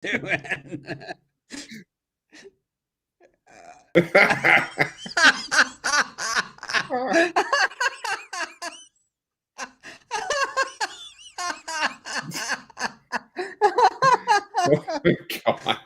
doing? Oh my God.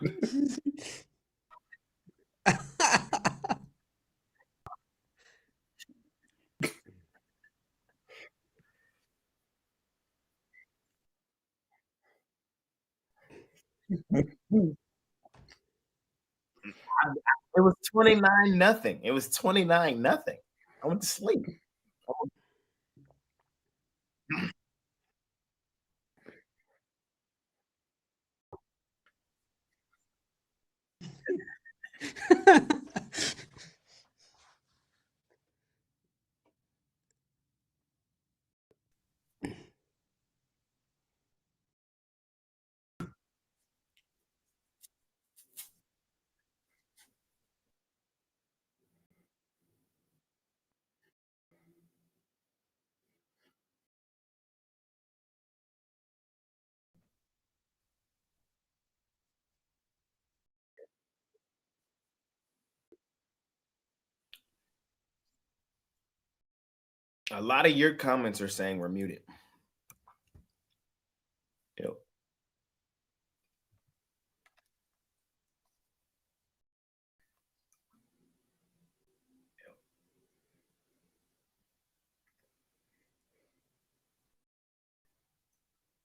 It was 29-0. It was 29-0. I went to sleep. A lot of your comments are saying we're muted. Yep.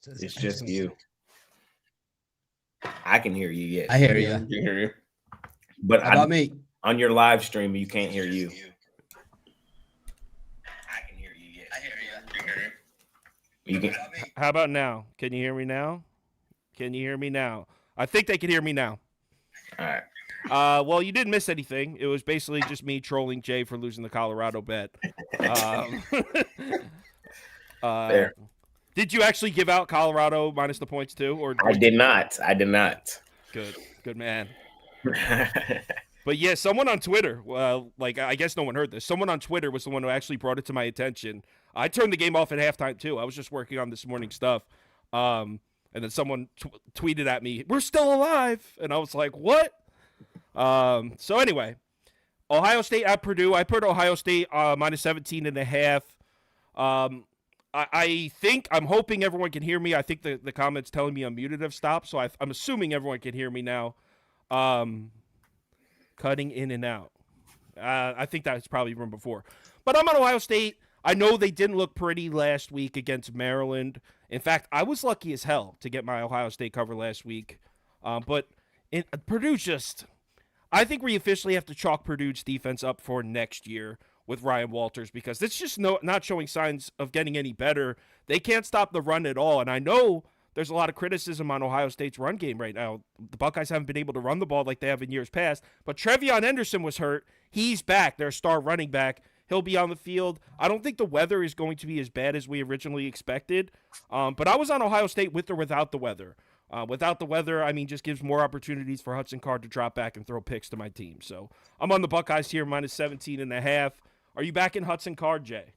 It's just you. I can hear you, yes. I hear you. I hear you. But How about me? On your live stream, you can't hear you. I can hear you, yes. I hear you. You can. How about now? Can you hear me now? Can you hear me now? I think they can hear me now. All right. Well, you didn't miss anything. It was basically just me trolling Jay for losing the Colorado bet. Fair. Did you actually give out Colorado minus the points too? Or I did not. I did not. Good man. But yeah, someone on Twitter, I guess no one heard this. Someone on Twitter was the one who actually brought it to my attention. I turned the game off at halftime too. I was just working on this morning stuff. And then someone tweeted at me, "We're still alive." And I was like, what? So anyway, Ohio State at Purdue. I put Ohio State minus 17.5. I'm hoping everyone can hear me. I think the comments telling me I'm muted have stopped. So I'm assuming everyone can hear me now. Cutting in and out. I think that's probably from before. But I'm on Ohio State. I know they didn't look pretty last week against Maryland. In fact, I was lucky as hell to get my Ohio State cover last week. But Purdue I think we officially have to chalk Purdue's defense up for next year with Ryan Walters because it's just not showing signs of getting any better. They can't stop the run at all. And I know there's a lot of criticism on Ohio State's run game right now. The Buckeyes haven't been able to run the ball like they have in years past. But Trevion Henderson was hurt. He's back. Their star running back. He'll be on the field. I don't think the weather is going to be as bad as we originally expected. But I was on Ohio State with or without the weather. Without the weather, I mean, just gives more opportunities for Hudson Card to drop back and throw picks to my team. So I'm on the Buckeyes here, minus 17.5. Are you back in Hudson Card, Jay?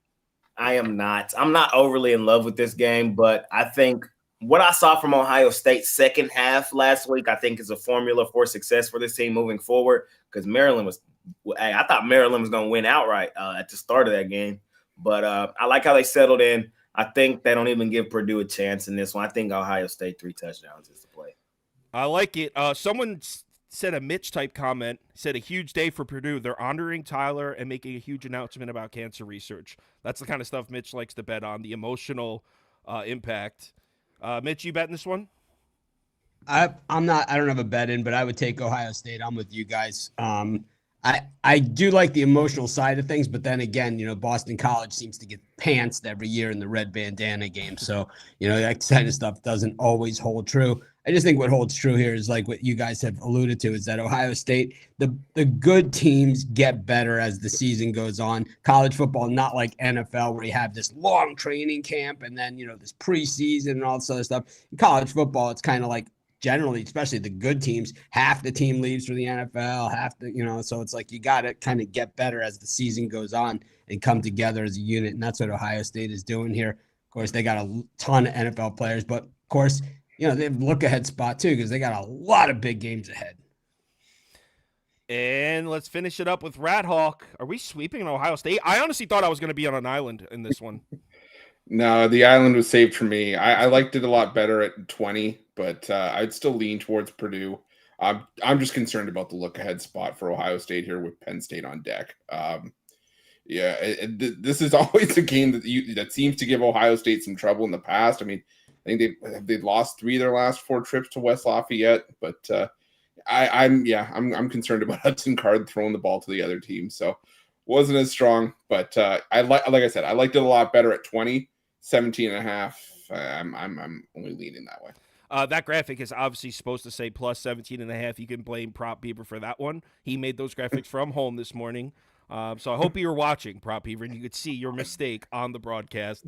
I am not. I'm not overly in love with this game, but I think what I saw from Ohio State's second half last week, I think is a formula for success for this team moving forward because I thought Maryland was going to win outright at the start of that game. But I like how they settled in. I think they don't even give Purdue a chance in this one. I think Ohio State 3 touchdowns is the play. I like it. Someone said a Mitch type comment, said a huge day for Purdue. They're honoring Tyler and making a huge announcement about cancer research. That's the kind of stuff Mitch likes to bet on, the emotional impact. Mitch, you betting this one? I'm not. I don't have a bet in, but I would take Ohio State. I'm with you guys. I do like the emotional side of things, but then again, Boston College seems to get pantsed every year in the red bandana game. So, that kind of stuff doesn't always hold true. I just think what holds true here is like what you guys have alluded to is that Ohio State, the good teams get better as the season goes on. College football, not like NFL where you have this long training camp and then, this preseason and all this other stuff. In college football, it's kind of like, generally, especially the good teams, half the team leaves for the NFL, so it's like you got to kind of get better as the season goes on and come together as a unit. And that's what Ohio State is doing here. Of course, they got a ton of NFL players, but of course, you know, they have look ahead spot too because they got a lot of big games ahead. And let's finish it up with Rat Hawk. Are we sweeping Ohio State? I honestly thought I was going to be on an island in this one. No, the island was saved for me. I liked it a lot better at 20, but I'd still lean towards Purdue. I'm just concerned about the look ahead spot for Ohio State here with Penn State on deck. This is always a game that seems to give Ohio State some trouble in the past. I mean, I think they've lost 3 of their last 4 trips to West Lafayette, but I'm concerned about Hudson Card throwing the ball to the other team. So wasn't as strong, but like I said, I liked it a lot better at 20, 17.5. I'm only leaning that way. That graphic is obviously supposed to say plus 17.5. You can blame Prop Beaver for that one. He made those graphics from home this morning. So I hope you were watching, Prop Beaver, and you could see your mistake on the broadcast.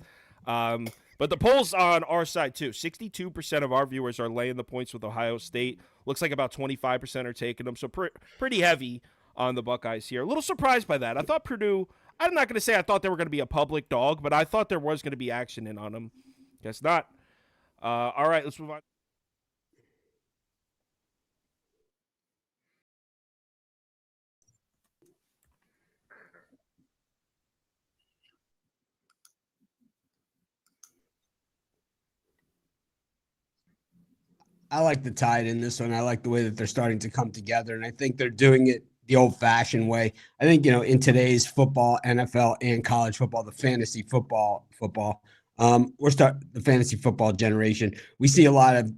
But the polls on our side, too. 62% of our viewers are laying the points with Ohio State. Looks like about 25% are taking them. So pretty heavy on the Buckeyes here. A little surprised by that. I thought Purdue, I'm not going to say I thought they were going to be a public dog, but I thought there was going to be action in on them. Guess not. All right, let's move on. I like the Tide in this one. I like the way that they're starting to come together, and I think they're doing it the old-fashioned way. I think, you know, in today's football, NFL and college football, the fantasy football, the fantasy football generation. We see a lot of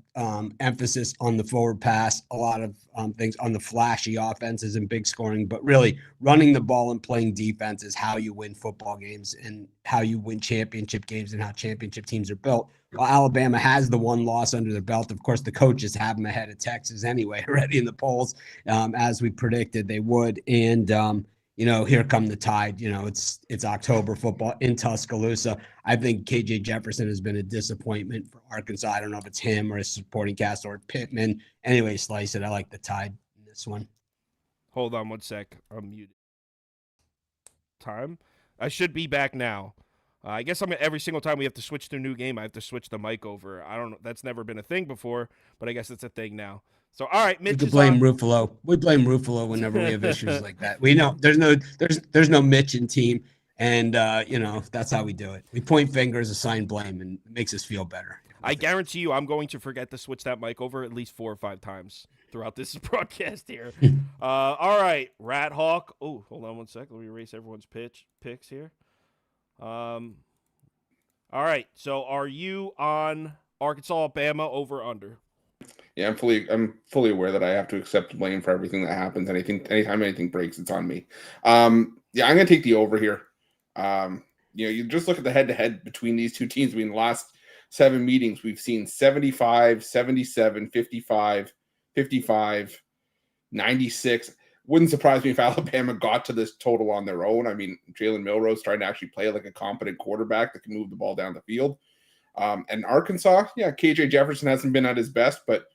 emphasis on the forward pass, a lot of things on the flashy offenses and big scoring, but really running the ball and playing defense is how you win football games and how you win championship games and how championship teams are built. Well, Alabama has the one loss under their belt. Of course, the coaches have them ahead of Texas anyway, already in the polls, as we predicted they would. And, you know, here come the Tide. You know, it's October football in Tuscaloosa. I think KJ Jefferson has been a disappointment for Arkansas. I don't know if it's him or his supporting cast or Pittman. Anyway, slice it. I like the Tide in this one. Hold on one sec. I'm muted. Time. I should be back now. I guess every single time we have to switch to a new game, I have to switch the mic over. I don't know. That's never been a thing before, but I guess it's a thing now. So, all right, Mitch. We blame Ruffalo. We blame Ruffalo whenever we have issues like that. We know there's no Mitch in team, and you know that's how we do it. We point fingers, assign blame, and it makes us feel better. I guarantee you, I'm going to forget to switch that mic over at least 4 or 5 times throughout this broadcast here. All right, Rat Hawk. Oh, hold on one sec. Let me erase everyone's picks here. All right. So, are you on Arkansas, Alabama over under? Yeah, I'm fully aware that I have to accept blame for everything that happens. Anytime anything breaks, it's on me. I'm going to take the over here. You just look at the head-to-head between these two teams. I mean, the last 7 meetings, we've seen 75, 77, 55, 55, 96. Wouldn't surprise me if Alabama got to this total on their own. I mean, Jalen Milroe's trying to actually play like a competent quarterback that can move the ball down the field. And Arkansas, KJ Jefferson hasn't been at his best, but,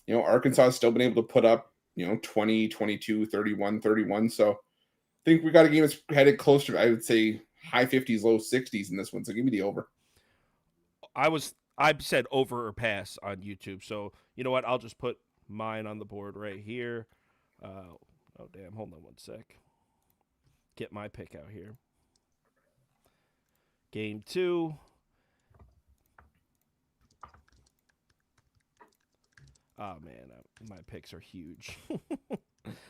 you know, Arkansas has still been able to put up, 20, 22, 31, 31. So I think we got a game that's headed close to, I would say, high 50s, low 60s in this one. So give me the over. I said over or pass on YouTube. So you know what? I'll just put mine on the board right here. Oh, damn. Hold on one sec. Get my pick out here. Game 2. Oh, man. My picks are huge.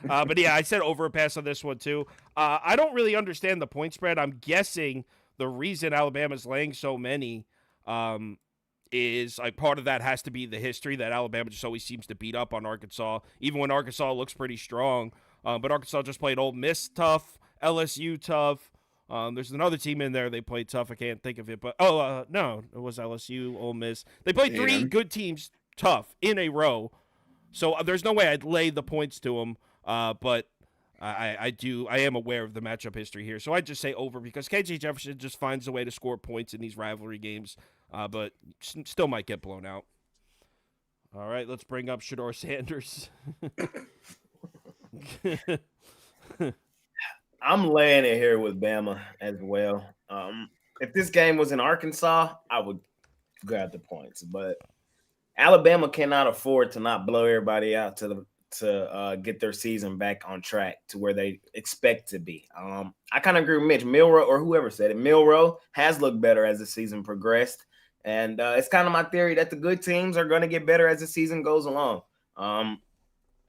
But, yeah, I said over a pass on this one, too. I don't really understand the point spread. I'm guessing the reason Alabama's laying so many is like part of that has to be the history that Alabama just always seems to beat up on Arkansas, even when Arkansas looks pretty strong. But Arkansas just played Ole Miss tough, LSU tough. There's another team in there they played tough. I can't think of it, but no, it was LSU, Ole Miss. They played 3 good teams tough in a row. So there's no way I'd lay the points to them. But I am aware of the matchup history here. So I just say over because KJ Jefferson just finds a way to score points in these rivalry games, but still might get blown out. All right, let's bring up Shedeur Sanders. I'm laying it here with Bama as well. If this game was in Arkansas, I would grab the points. But Alabama cannot afford to not blow everybody out to get their season back on track to where they expect to be. I kind of agree with Mitch. Milroe, or whoever said it, Milroe has looked better as the season progressed. And it's kind of my theory that the good teams are going to get better as the season goes along.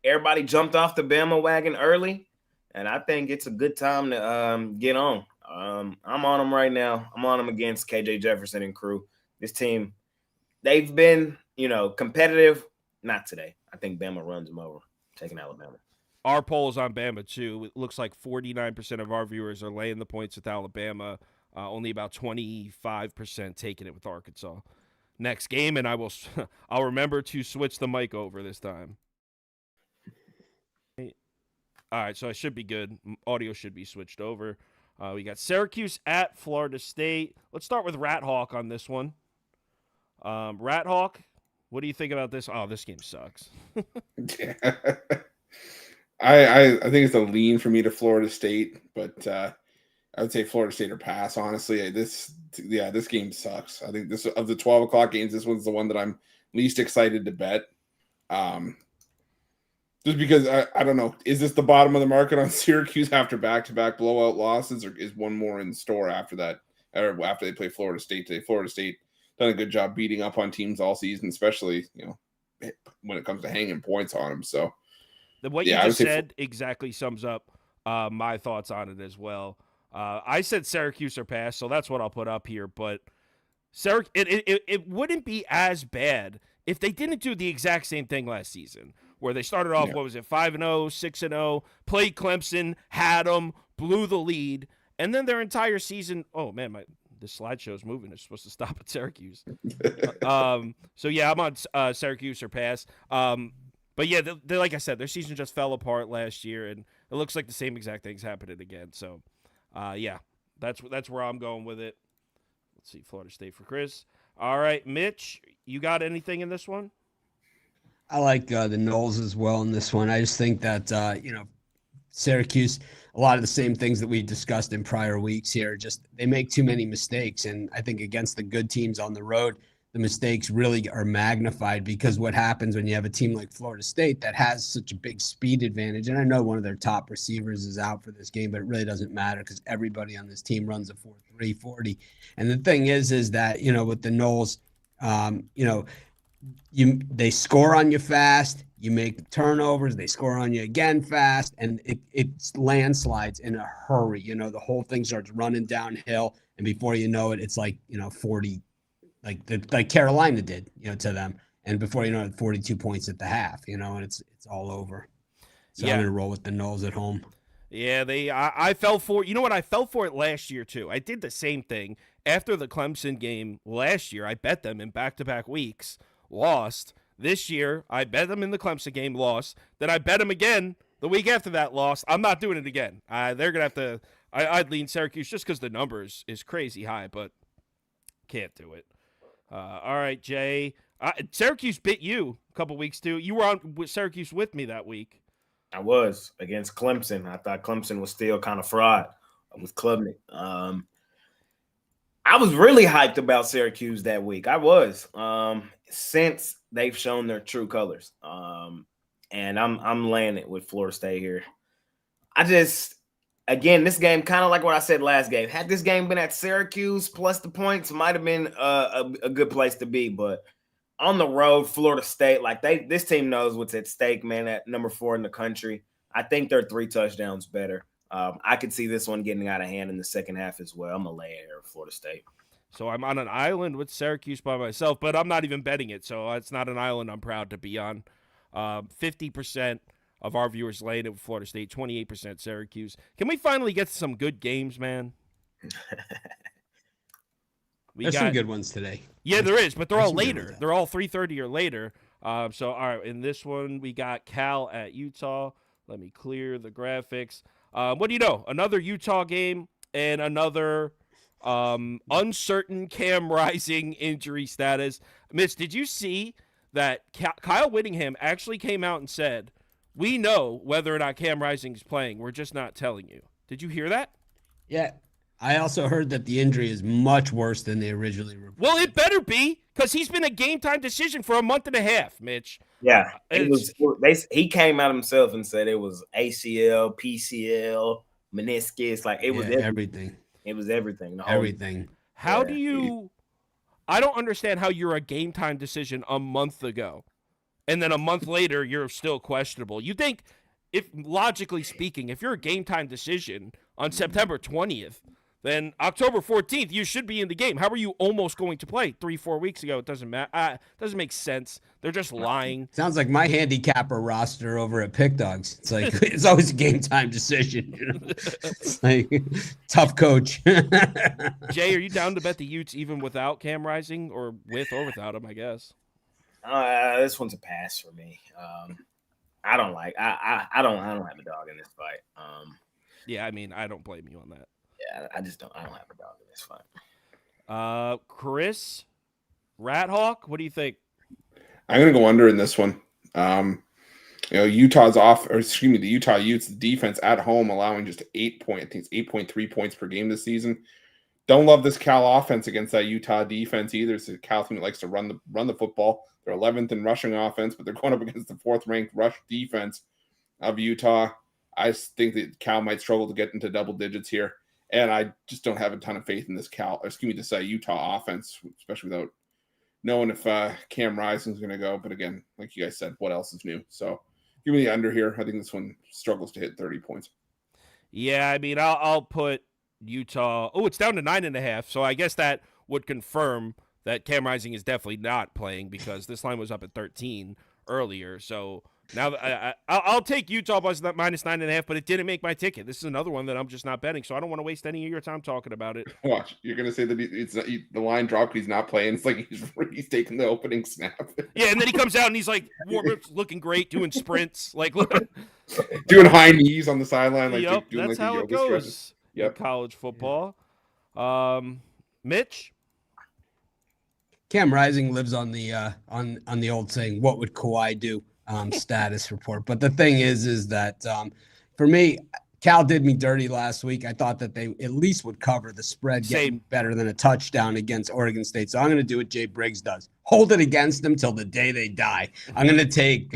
Everybody jumped off the Bama wagon early, and I think it's a good time to get on. I'm on them right now. I'm on them against KJ Jefferson and crew. This team, they've been, competitive. Not today. I think Bama runs them over, taking Alabama. Our poll is on Bama, too. It looks like 49% of our viewers are laying the points with Alabama. Only about 25% taking it with Arkansas. Next game, and I'll remember to switch the mic over this time. All right, so I should be good. Audio should be switched over. We got Syracuse at Florida State. Let's start with Rat Hawk on this one. Rat Hawk, what do you think about this? Oh, this game sucks. Yeah. I think it's a lean for me to Florida State, but I would say Florida State or pass, honestly. This game sucks. I think this of the 12 o'clock games, this one's the one that I'm least excited to bet. Just because I don't know, is this the bottom of the market on Syracuse after back-to-back blowout losses, or is one more in store after that, or after they play Florida State today? Florida State done a good job beating up on teams all season, especially when it comes to hanging points on them. So what you just said exactly sums up my thoughts on it as well. I said Syracuse or pass, so that's what I'll put up here. But it wouldn't be as bad if they didn't do the exact same thing last season, where they started off, 5-0, 6-0, played Clemson, had them, blew the lead, and then their entire season. Oh man, the slideshow's moving. It's supposed to stop at Syracuse. So yeah, I'm on Syracuse or pass. But yeah, they, like I said, their season just fell apart last year, and it looks like the same exact thing's happening again. So, yeah, that's where I'm going with it. Let's see, Florida State for Chris. All right, Mitch, you got anything in this one? I like the Noles as well in this one. I just think that, Syracuse, a lot of the same things that we discussed in prior weeks here, just they make too many mistakes. And I think against the good teams on the road, the mistakes really are magnified, because what happens when you have a team like Florida State that has such a big speed advantage, and I know one of their top receivers is out for this game, but it really doesn't matter because everybody on this team runs a 4.3 40. And the thing is that, with the Noles, they score on you fast, you make turnovers, they score on you again fast, and it's landslides in a hurry. The whole thing starts running downhill, and before you know it, it's like 40, like Carolina did, to them, and before you know it, 42 points at the half, and it's all over. So yeah. I'm gonna roll with the Noles at home. Yeah, I fell for, I fell for it last year too. I did the same thing after the Clemson game last year. I bet them in back-to-back weeks, lost. This year, I bet them in the Clemson game, lost. Then I bet them again the week after that, lost. I'm not doing it again. They're going to have to – I'd lean Syracuse just because the numbers is crazy high, but can't do it. All right, Jay. Syracuse bit you a couple weeks, too. You were on with Syracuse with me that week. I was against Clemson. I thought Clemson was still kind of fraud with Klubnik. I was really hyped about Syracuse that week. I was. Since they've shown their true colors. And I'm laying it with Florida State here. Again, this game, kind of like what I said last game, had this game been at Syracuse plus the points, might have been a good place to be. But on the road, Florida State, this team knows what's at stake, man, at number 4 in the country. I think they're 3 touchdowns better. I could see this one getting out of hand in the second half as well. I'm going to lay it here with Florida State. So I'm on an island with Syracuse by myself, but I'm not even betting it, so it's not an island I'm proud to be on. 50% of our viewers laying it with Florida State, 28% Syracuse. Can we finally get some good games, man? There's some good ones today. Yeah, there is, but they're all later. They're all 3:30 or later. So, all right, in this one, we got Cal at Utah. Let me clear the graphics. What do you know? Another Utah game and another uncertain Cam Rising injury status. Mitch, did you see that Kyle Whittingham actually came out and said, we know whether or not Cam Rising is playing. We're just not telling you. Did you hear that? Yeah. I also heard that the injury is much worse than they originally reported. Well, it better be, because he's been a game-time decision for a month and a half, Mitch. Yeah, he came out himself and said it was ACL, PCL, meniscus, like it was everything. It was everything. Everything. How do you? I don't understand how you're a game-time decision a month ago, and then a month later you're still questionable. You think, if logically speaking, if you're a game-time decision on September 20th, then October 14th, you should be in the game. How are you almost going to play 3-4 weeks ago? It doesn't matter. Doesn't make sense. They're just lying. Sounds like my handicapper roster over at Pickdawgz. It's like it's always a game time decision. You know? It's like tough coach. Jay, are you down to bet the Utes even without Cam Rising, or with or without him? I guess. This one's a pass for me. I don't like I don't have a dog in this fight. Yeah, I mean, I don't blame you on that. Yeah, I don't have a dog in this fight. Chris, Rat Hawk, what do you think? I'm gonna go under in this one. The Utah Utes defense at home allowing just 8.3 points per game this season. Don't love this Cal offense against that Utah defense either. It's a Cal team that likes to run the football. They're 11th in rushing offense, but they're going up against the 4th ranked rush defense of Utah. I think that Cal might struggle to get into double digits here. And I just don't have a ton of faith in this Utah offense, especially without knowing if Cam Rising's going to go. But again, like you guys said, what else is new? So give me the under here. I think this one struggles to hit 30 points. Yeah, I mean, I'll put Utah. Oh, it's down to 9.5. So I guess that would confirm that Cam Rising is definitely not playing, because this line was up at 13 earlier. So now I'll take Utah plus that minus 9.5, but it didn't make my ticket. This is another one that I'm just not betting, so I don't want to waste any of your time talking about it. Watch, you're gonna say that the line dropped. He's not playing. It's like he's taking the opening snap. Yeah, and then he comes out and he's like looking great, doing sprints, like doing high knees on the sideline. Like yep, doing that's like how it goes. Yep, college football. Mitch. Cam Rising lives on the old saying, "What would Kawhi do?" Status report. But the thing is that for me, Cal did me dirty last week. I thought that they at least would cover the spread, getting better than a touchdown against Oregon State. So I'm going to do what Jay Briggs does: hold it against them till the day they die. I'm going to take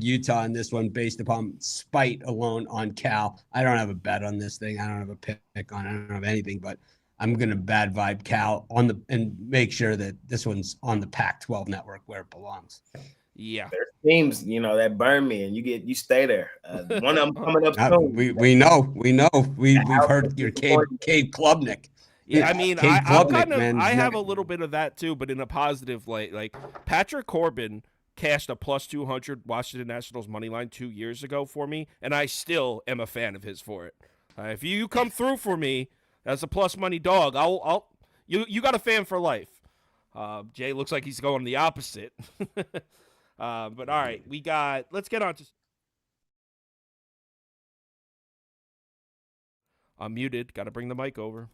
Utah in this one based upon spite alone on Cal. I don't have a bet on this thing. I don't have a pick on it. I don't have anything, but I'm going to bad vibe Cal and make sure that this one's on the Pac-12 network where it belongs. Yeah, there's teams, that burn me, and you stay there. One of them coming up soon. We know. We've heard your Cade Klubnik. Yeah, I mean, I have a little bit of that too, but in a positive light. Like Patrick Corbin cashed a plus 200 Washington Nationals money line 2 years ago for me, and I still am a fan of his for it. If you come through for me as a plus money dog, you got a fan for life. Jay looks like he's going the opposite. But all right, let's get on to. I'm muted. Got to bring the mic over.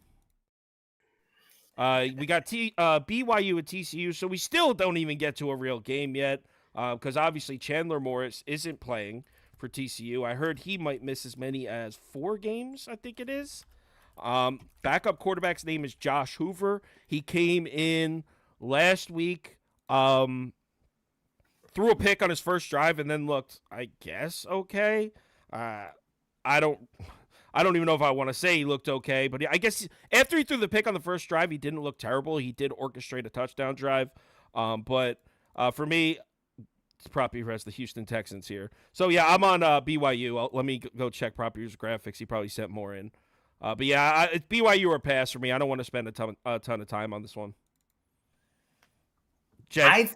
We got BYU and TCU, so we still don't even get to a real game yet, because obviously Chandler Morris isn't playing for TCU. I heard he might miss as many as 4 games, I think it is. Backup quarterback's name is Josh Hoover. He came in last week, threw a pick on his first drive and then looked, I guess, okay. I don't even know if I want to say he looked okay, but I guess after he threw the pick on the first drive, he didn't look terrible. He did orchestrate a touchdown drive. But for me, it's Proppy has the Houston Texans here. So, yeah, I'm on BYU. Let me go check Proppy's graphics. He probably sent more in. But, yeah, it's BYU or pass for me. I don't want to spend a ton of time on this one. Jay?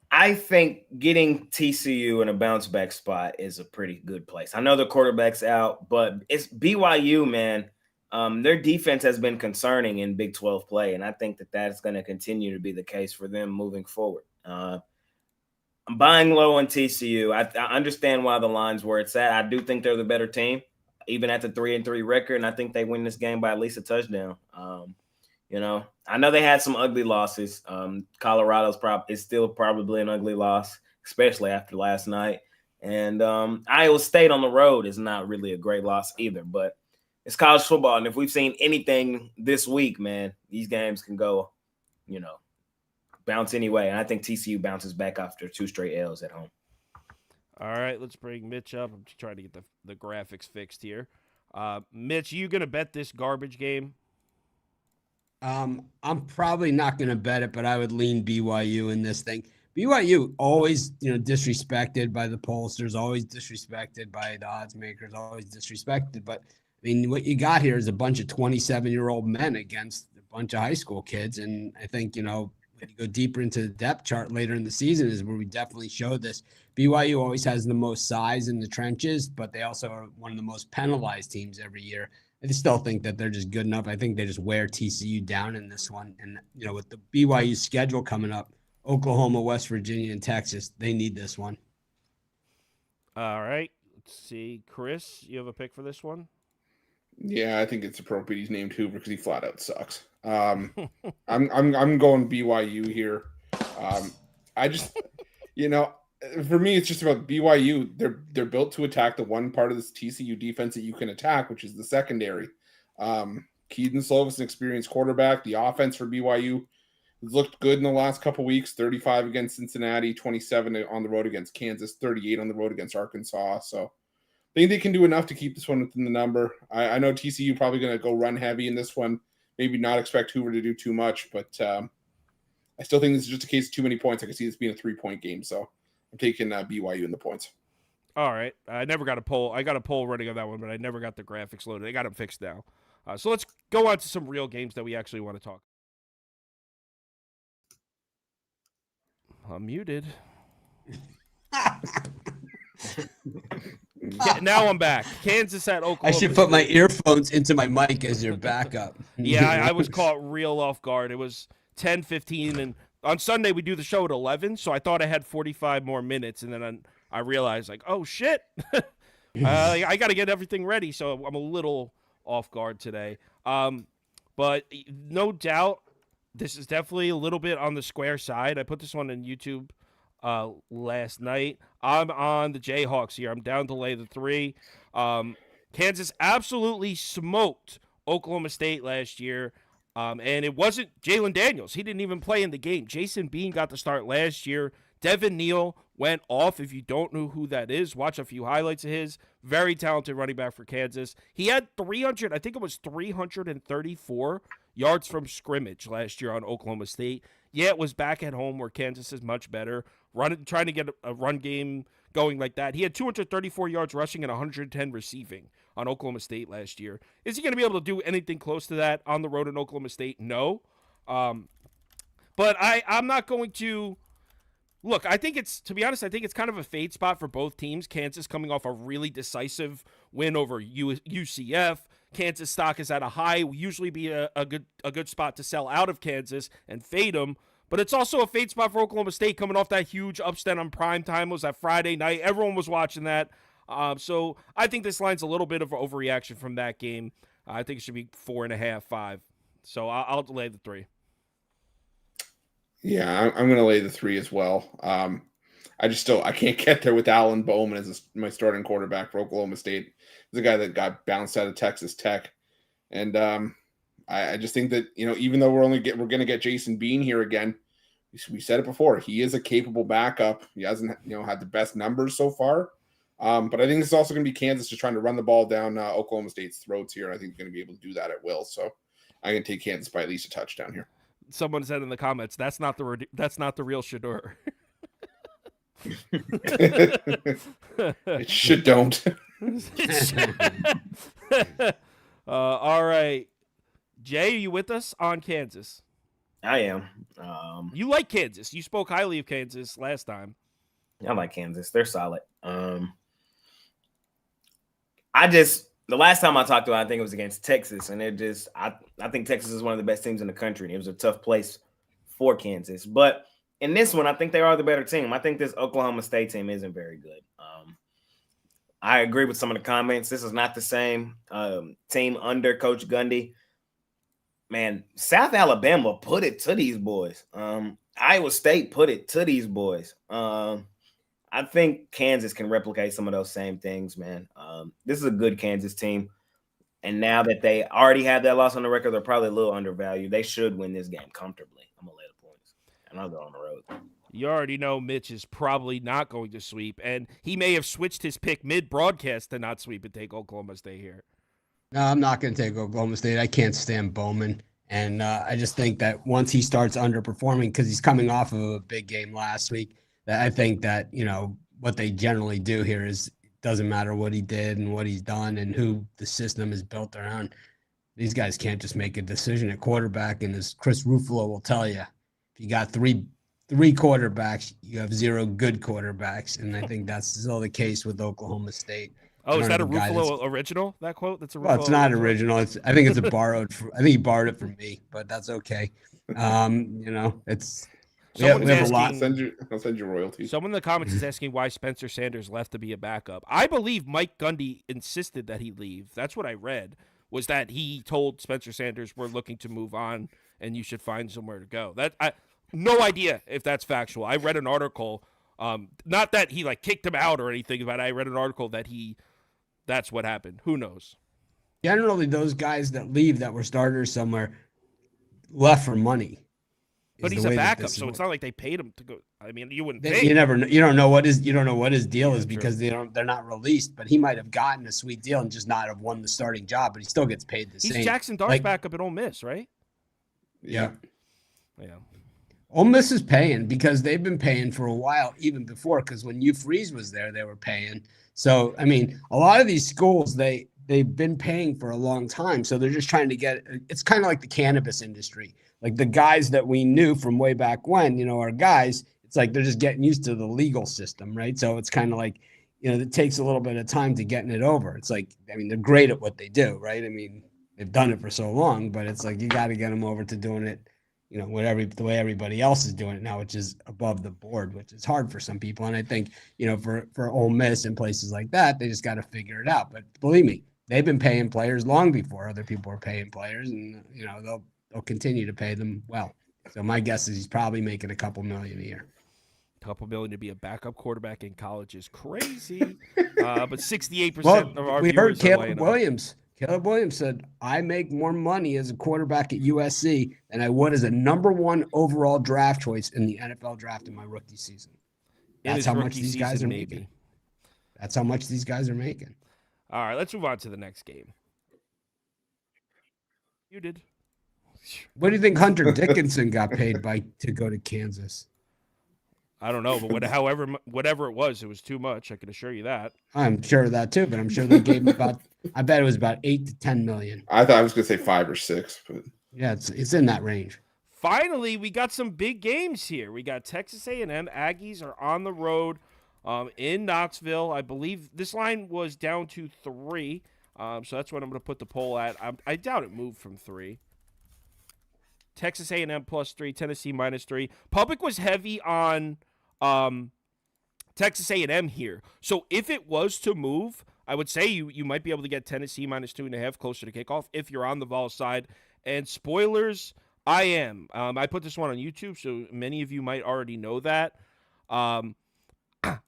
I think getting TCU in a bounce back spot is a pretty good place. I know the quarterback's out, but it's BYU, man. Their defense has been concerning in Big 12 play, and I think that that's going to continue to be the case for them moving forward. I'm buying low on TCU. I understand why the line's where it's at. I do think they're the better team, even at the 3-3 record, and I think they win this game by at least a touchdown. I know they had some ugly losses. Colorado's is still probably an ugly loss, especially after last night. And Iowa State on the road is not really a great loss either. But it's college football, and if we've seen anything this week, man, these games can go, bounce anyway. And I think TCU bounces back after 2 straight L's at home. All right, let's bring Mitch up. I'm just trying to get the graphics fixed here. Mitch, you gonna bet this garbage game? I'm probably not going to bet it, but I would lean BYU in this thing. BYU always, disrespected by the pollsters, always disrespected by the odds makers, always disrespected. But I mean, what you got here is a bunch of 27-year-old men against a bunch of high school kids. And I think, when you go deeper into the depth chart later in the season is where we definitely show this. BYU always has the most size in the trenches, but they also are one of the most penalized teams every year. I still think that they're just good enough. I think they just wear TCU down in this one. And, with the BYU schedule coming up, Oklahoma, West Virginia, and Texas, they need this one. All right. Let's see. Chris, you have a pick for this one? Yeah, I think it's appropriate he's named Hoover because he flat out sucks. I'm going BYU here. I just, for me, it's just about BYU. They're built to attack the one part of this TCU defense that you can attack, which is the secondary. Keaton Slovis, an experienced quarterback. The offense for BYU looked good in the last couple weeks. 35 against Cincinnati, 27 on the road against Kansas, 38 on the road against Arkansas. So I think they can do enough to keep this one within the number. I know TCU probably going to go run heavy in this one. Maybe not expect Hoover to do too much, but I still think this is just a case of too many points. I can see this being a 3-point game. So I'm taking BYU in the points. All right. I never got a poll. I got a poll running on that one, but I never got the graphics loaded. I got them fixed now. So let's go on to some real games that we actually want to talk. I'm muted. Now I'm back. Kansas at Oklahoma. I should put my earphones into my mic as your backup. Yeah, I was caught real off guard. It was 10:15, and on Sunday we do the show at 11, so I thought I had 45 more minutes, and then I realized, oh, shit. I got to get everything ready, so I'm a little off guard today. But no doubt, this is definitely a little bit on the square side. I put this one on YouTube last night. I'm on the Jayhawks here. I'm down to lay the 3. Kansas absolutely smoked Oklahoma State last year. And it wasn't Jalen Daniels. He didn't even play in the game. Jason Bean got the start last year. Devin Neal went off. If you don't know who that is, watch a few highlights of his. Very talented running back for Kansas. He had 334 yards from scrimmage last year on Oklahoma State. Yeah, it was back at home where Kansas is much better. Trying to get a run game going like that. He had 234 yards rushing and 110 receiving on Oklahoma State last year. Is he going to be able to do anything close to that on the road in Oklahoma State? No. But I'm not going to look. I think it's kind of a fade spot for both teams. Kansas coming off a really decisive win over UCF. Kansas stock is at a high. Will usually be a good spot to sell out of Kansas and fade them. But it's also a fade spot for Oklahoma State coming off that huge upset on primetime. It was that Friday night. Everyone was watching that. So I think this line's a little bit of an overreaction from that game. I think it should be 4.5, 5. So I'll lay the 3. Yeah, I'm going to lay the 3 as well. I can't get there with Alan Bowman as my starting quarterback for Oklahoma State. He's a guy that got bounced out of Texas Tech. And I just think that, even though we're going to get Jason Bean here again, we said it before, he is a capable backup. He hasn't, had the best numbers so far. But I think it's also going to be Kansas just trying to run the ball down Oklahoma State's throats here. I think they're going to be able to do that at will. So I'm going to take Kansas by at least a touchdown here. Someone said in the comments, that's not the real Shador. It should don't. All right. Jay, are you with us on Kansas? I am. You like Kansas. You spoke highly of Kansas last time. I like Kansas. They're solid. The last time I talked about it, I think it was against Texas, and I think Texas is one of the best teams in the country, and it was a tough place for Kansas. But in this one, I think they are the better team. I think this Oklahoma State team isn't very good. I agree with some of the comments. This is not the same team under Coach Gundy. Man, South Alabama put it to these boys. Iowa State put it to these boys. I think Kansas can replicate some of those same things, man. This is a good Kansas team. And now that they already have that loss on the record, they're probably a little undervalued. They should win this game comfortably. I'm going to lay the points, and I'll go on the road. You already know Mitch is probably not going to sweep, and he may have switched his pick mid-broadcast to not sweep and take Oklahoma State here. No, I'm not going to take Oklahoma State. I can't stand Bowman. And I just think that once he starts underperforming, because he's coming off of a big game last week, that I think that, what they generally do here is it doesn't matter what he did and what he's done and who the system is built around. These guys can't just make a decision at quarterback. And as Chris Ruffalo will tell you, if you got three quarterbacks, you have 0 good quarterbacks. And I think that's still the case with Oklahoma State. Oh, is that a Ruffalo original? That quote? That's a Ruffalo. Well, it's not original. I think it's a borrowed. I think he borrowed it from me, but that's okay. It's we have a lot. I'll send you royalties. Someone in the comments is asking why Spencer Sanders left to be a backup. I believe Mike Gundy insisted that he leave. That's what I read. Was that he told Spencer Sanders we're looking to move on and you should find somewhere to go. No idea if that's factual. I read an article. Not that he kicked him out or anything, but I read an article that that's what happened. Who knows? Generally, those guys that leave that were starters somewhere left for money. But he's a backup, so it's not like they paid him to go. I mean, you wouldn't pay. You don't know what his deal is because they're not released. But he might have gotten a sweet deal and just not have won the starting job, but he still gets paid the same. He's Jackson Dart's backup at Ole Miss, right? Yeah. Yeah. Ole Miss is paying because they've been paying for a while, even before. Because when Hugh Freeze was there, they were paying. So I mean, a lot of these schools they've been paying for a long time. So they're just trying to get. It's kind of like the cannabis industry. Like the guys that we knew from way back when, our guys, it's like they're just getting used to the legal system, right? So it's kind of like, it takes a little bit of time to getting it over. It's like, I mean, they're great at what they do, right? I mean, they've done it for so long, but it's like you got to get them over to doing it, the way everybody else is doing it now, which is above the board, which is hard for some people. And I think, for Ole Miss and places like that, they just got to figure it out. But believe me, they've been paying players long before other people were paying players, and they'll continue to pay them well. So my guess is he's probably making a couple million a year. A couple million to be a backup quarterback in college is crazy. But 68% of our we viewers heard Caleb Williams. Caleb Williams said, I make more money as a quarterback at USC than I would as a number 1 overall draft choice in the NFL draft in my rookie season. That's how much these guys are making. That's how much these guys are making. All right, let's move on to the next game. You did. What do you think Hunter Dickinson got paid to go to Kansas? I don't know, but whatever it was too much. I can assure you that. I'm sure of that too, but I'm sure they gave him I bet it was about 8 to 10 million. I thought I was going to say 5 or 6, but yeah, it's in that range. Finally, we got some big games here. We got Texas A&M. Aggies are on the road in Knoxville. I believe this line was down to 3, so that's what I'm going to put the poll at. I doubt it moved from 3. Texas A&M +3, Tennessee -3. Public was heavy on Texas A&M here. So if it was to move, I would say you might be able to get Tennessee -2.5 closer to kickoff if you're on the Vol side. And spoilers, I am. I put this one on YouTube, so many of you might already know that. I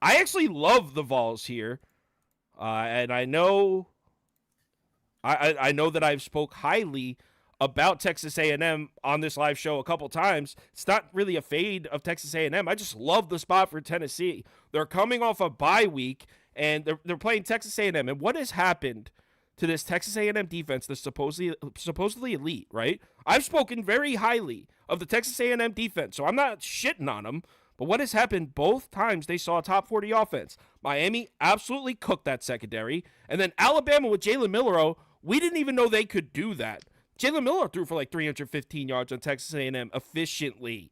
actually love the Vols here, and I know that I've spoke highly about Texas A&M on this live show a couple times. It's not really a fade of Texas A&M. I just love the spot for Tennessee. They're coming off a bye week, and they're playing Texas A&M. And what has happened to this Texas A&M defense that's supposedly elite, right? I've spoken very highly of the Texas A&M defense, so I'm not shitting on them. But what has happened both times they saw a top 40 offense? Miami absolutely cooked that secondary. And then Alabama with Jalen Milroe, we didn't even know they could do that. Jalen Miller threw for 315 yards on Texas A&M efficiently.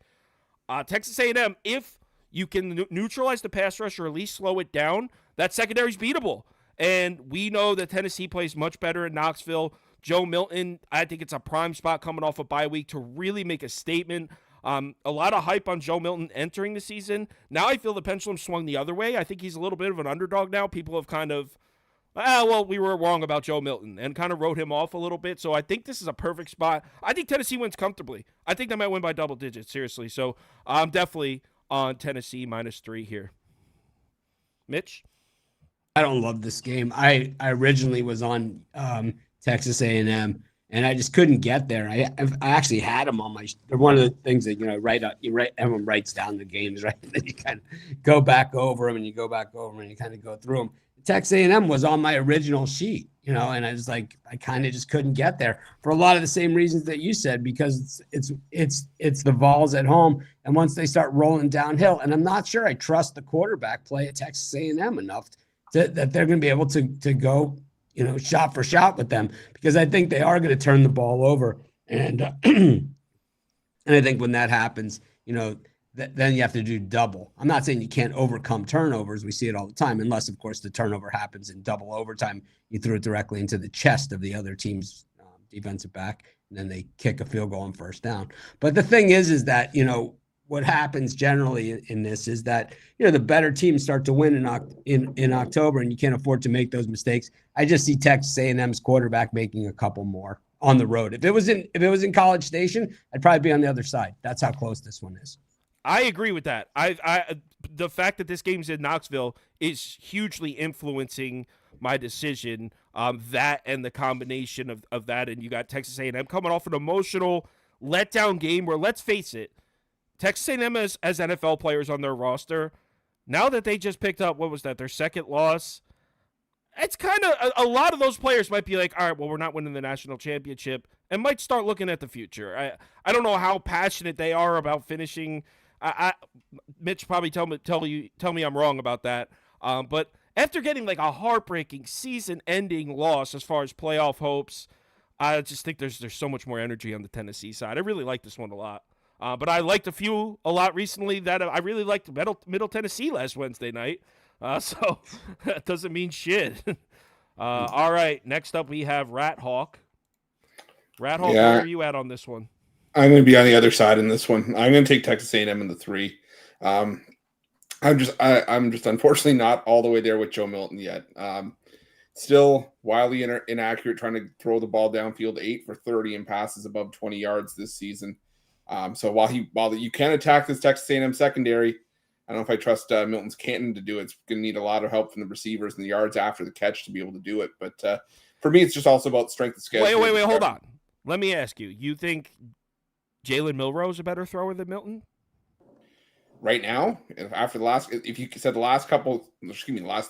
Texas A&M, if you can neutralize the pass rush or at least slow it down, that secondary is beatable. And we know that Tennessee plays much better in Knoxville. Joe Milton, I think it's a prime spot coming off a bye week to really make a statement. A lot of hype on Joe Milton entering the season. Now I feel the pendulum swung the other way. I think he's a little bit of an underdog now. People have kind of, we were wrong about Joe Milton and kind of wrote him off a little bit. So I think this is a perfect spot. I think Tennessee wins comfortably. I think they might win by double digits, seriously. So I'm definitely on Tennessee -3 here. Mitch? I don't love this game. I originally was on Texas A&M, and I just couldn't get there. I actually had them on my. They're one of the things that everyone writes down the games, right? Then you kind of go back over them, and you go back over them, and you kind of go through them. Texas A&M was on my original sheet, and I was like, I kind of just couldn't get there for a lot of the same reasons that you said, because it's the Vols at home, and once they start rolling downhill, and I'm not sure I trust the quarterback play at Texas A&M enough that they're going to be able to go, shot for shot with them, because I think they are going to turn the ball over, and and I think when that happens, then you have to do double. I'm not saying you can't overcome turnovers. We see it all the time, unless, of course, the turnover happens in double overtime. You threw it directly into the chest of the other team's defensive back, and then they kick a field goal on first down. But the thing is that, what happens generally in this is that, the better teams start to win in October, and you can't afford to make those mistakes. I just see Texas A&M's quarterback making a couple more on the road. If it was in College Station, I'd probably be on the other side. That's how close this one is. I agree with that. The fact that this game's in Knoxville is hugely influencing my decision. That and the combination of that, and you got Texas A&M coming off an emotional letdown game where, let's face it, Texas A&M as NFL players on their roster, now that they just picked up, their second loss, it's kind of a lot of those players might be like, all right, well, we're not winning the national championship, and might start looking at the future. I don't know how passionate they are about finishing. Mitch probably tell me I'm wrong about that. But after getting like a heartbreaking season-ending loss as far as playoff hopes, I just think there's so much more energy on the Tennessee side. I really like this one a lot. But I liked a lot recently that I really liked Middle Tennessee last Wednesday night. So that doesn't mean shit. All right, next up we have Rat Hawk. Rat Hawk, where are you at on this one? I'm going to be on the other side in this one. I'm going to take Texas A&M in the 3. I'm just unfortunately not all the way there with Joe Milton yet. Still wildly inaccurate, trying to throw the ball downfield, 8 for 30 and passes above 20 yards this season. So while you can attack this Texas A&M secondary, I don't know if I trust Milton's cannon to do it. It's going to need a lot of help from the receivers and the yards after the catch to be able to do it. But for me, it's just also about strength of schedule. Wait, hold on. Let me ask you. You think Jalen Milroe is a better thrower than Milton? Right now, after if you said the last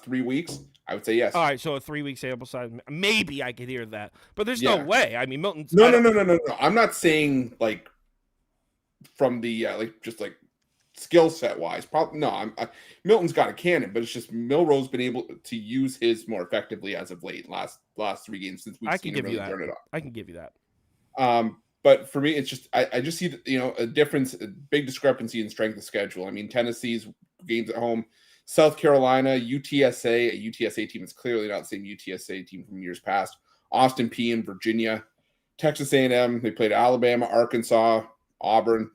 3 weeks, I would say yes. All right, so a 3-week sample size, maybe I could hear that, but there's no way. I mean, Milton's no. I'm not saying like from the just skill set wise. Probably no. Milton's got a cannon, but it's just Milroe's been able to use his more effectively as of late. Last 3 games since we've seen him really turn it on. I can give you that. But for me, it's just I just see a difference, a big discrepancy in strength of schedule. I mean, Tennessee's games at home, South Carolina, UTSA, a UTSA team is clearly not the same UTSA team from years past. Austin P and Virginia, Texas A&M. They played Alabama, Arkansas, Auburn,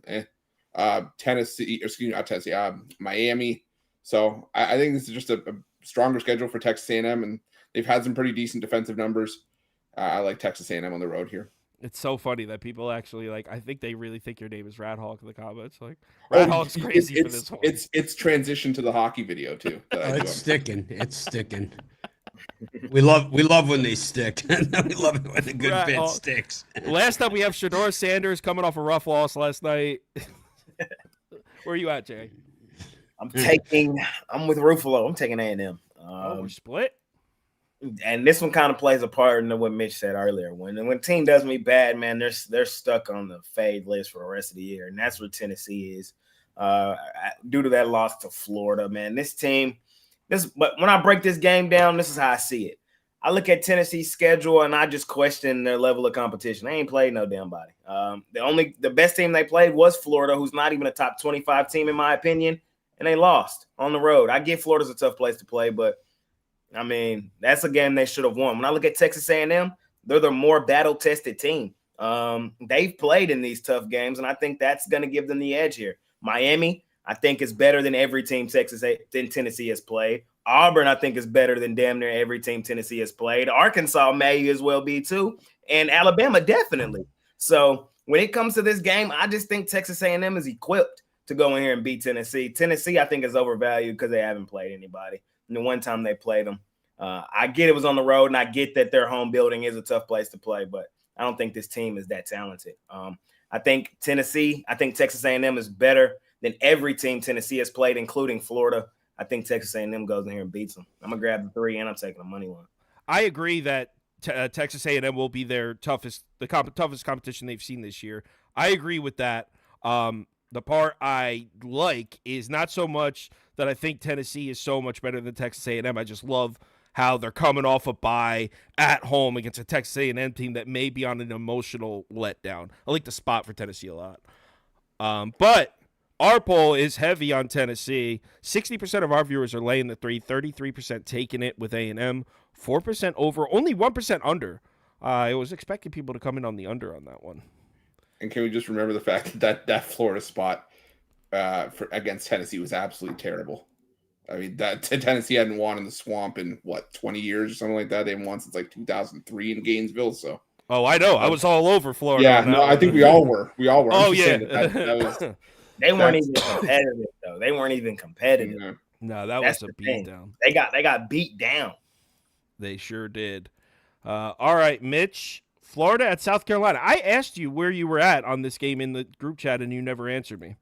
Miami. So I think this is just a stronger schedule for Texas A&M, and they've had some pretty decent defensive numbers. I like Texas A&M on the road here. It's so funny that people actually I think they really think your name is Rat Hawk in the comments. Rat Hawk's crazy for this one. It's transitioned to the hockey video too. It's sticking. It's sticking. We love when they stick. We love it when a good Rat bit Hawk sticks. Last up, we have Shedeur Sanders coming off a rough loss last night. Where are you at, Jay? I'm with Ruffalo. I'm taking A&M. We're split. And this one kind of plays a part in what Mitch said earlier. When a team does me bad, man, they're stuck on the fade list for the rest of the year, and that's where Tennessee is due to that loss to Florida. Man, this team. But when I break this game down, this is how I see it. I look at Tennessee's schedule and I just question their level of competition. They ain't played no damn body. The best team they played was Florida, who's not even a top 25 team in my opinion, and they lost on the road. I get Florida's a tough place to play, but I mean, that's a game they should have won. When I look at Texas A&M, they're the more battle-tested team. They've played in these tough games, and I think that's going to give them the edge here. Miami, I think, is better than every team Tennessee has played. Auburn, I think, is better than damn near every team Tennessee has played. Arkansas may as well be, too. And Alabama, definitely. So when it comes to this game, I just think Texas A&M is equipped to go in here and beat Tennessee. Tennessee, I think, is overvalued because they haven't played anybody. And the one time they played them, I get it was on the road, and I get that their home building is a tough place to play, but I don't think this team is that talented. I think Texas A&M is better than every team Tennessee has played, including Florida. I think Texas A&M goes in here and beats them. I'm going to grab the 3, and I'm taking the money line. I agree that Texas A&M will be their toughest competition they've seen this year. I agree with that. The part I like is not so much that I think Tennessee is so much better than Texas A&M. I just love how they're coming off a bye at home against a Texas A&M team that may be on an emotional letdown. I like the spot for Tennessee a lot. But our poll is heavy on Tennessee. 60% of our viewers are laying the 3, 33% taking it with A&M, 4% over, only 1% under. I was expecting people to come in on the under on that one. And can we just remember the fact that Florida spot against Tennessee was absolutely terrible. I mean, that Tennessee hadn't won in the Swamp in 20 years or something like that. They haven't won since like 2003 in Gainesville. So, oh, I know, I was all over Florida. Yeah, no, I think we all were. Oh yeah, that was. They weren't even competitive though. They weren't even competitive. Yeah. No, that was a beatdown. They got beat down. They sure did. All right, Mitch. Florida at South Carolina. I asked you where you were at on this game in the group chat, and you never answered me.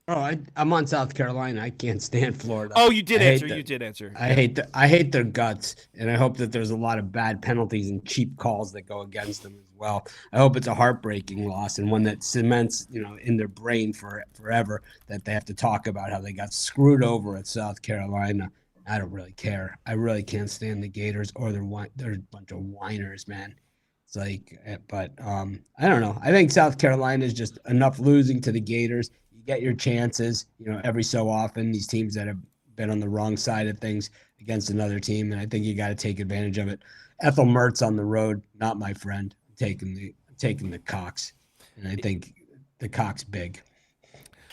Oh, I'm on South Carolina. I can't stand Florida. Oh, you did answer. You did answer. I hate their guts, and I hope that there's a lot of bad penalties and cheap calls that go against them as well. I hope it's a heartbreaking loss and one that cements, in their brain forever that they have to talk about how they got screwed over at South Carolina. I don't really care. I really can't stand the Gators or they're a bunch of whiners, man. It's like, but I don't know. I think South Carolina is just enough losing to the Gators. You get your chances, every so often, these teams that have been on the wrong side of things against another team, and I think you got to take advantage of it. Ethel Mertz on the road, not my friend. I'm taking the Cox, and I think the Cox big.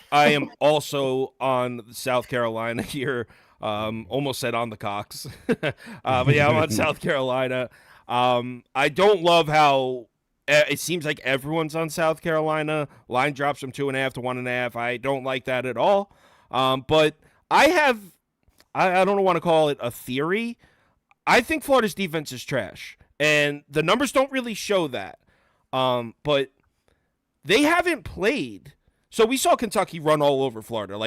I am also on South Carolina here. Almost said on the Cox, but yeah, I'm on South Carolina. I don't love how it seems like everyone's on South Carolina. Line drops from 2.5 to 1.5. I don't like that at all. But I don't want to call it a theory. I think Florida's defense is trash, and the numbers don't really show that. But they haven't played. So we saw Kentucky run all over Florida,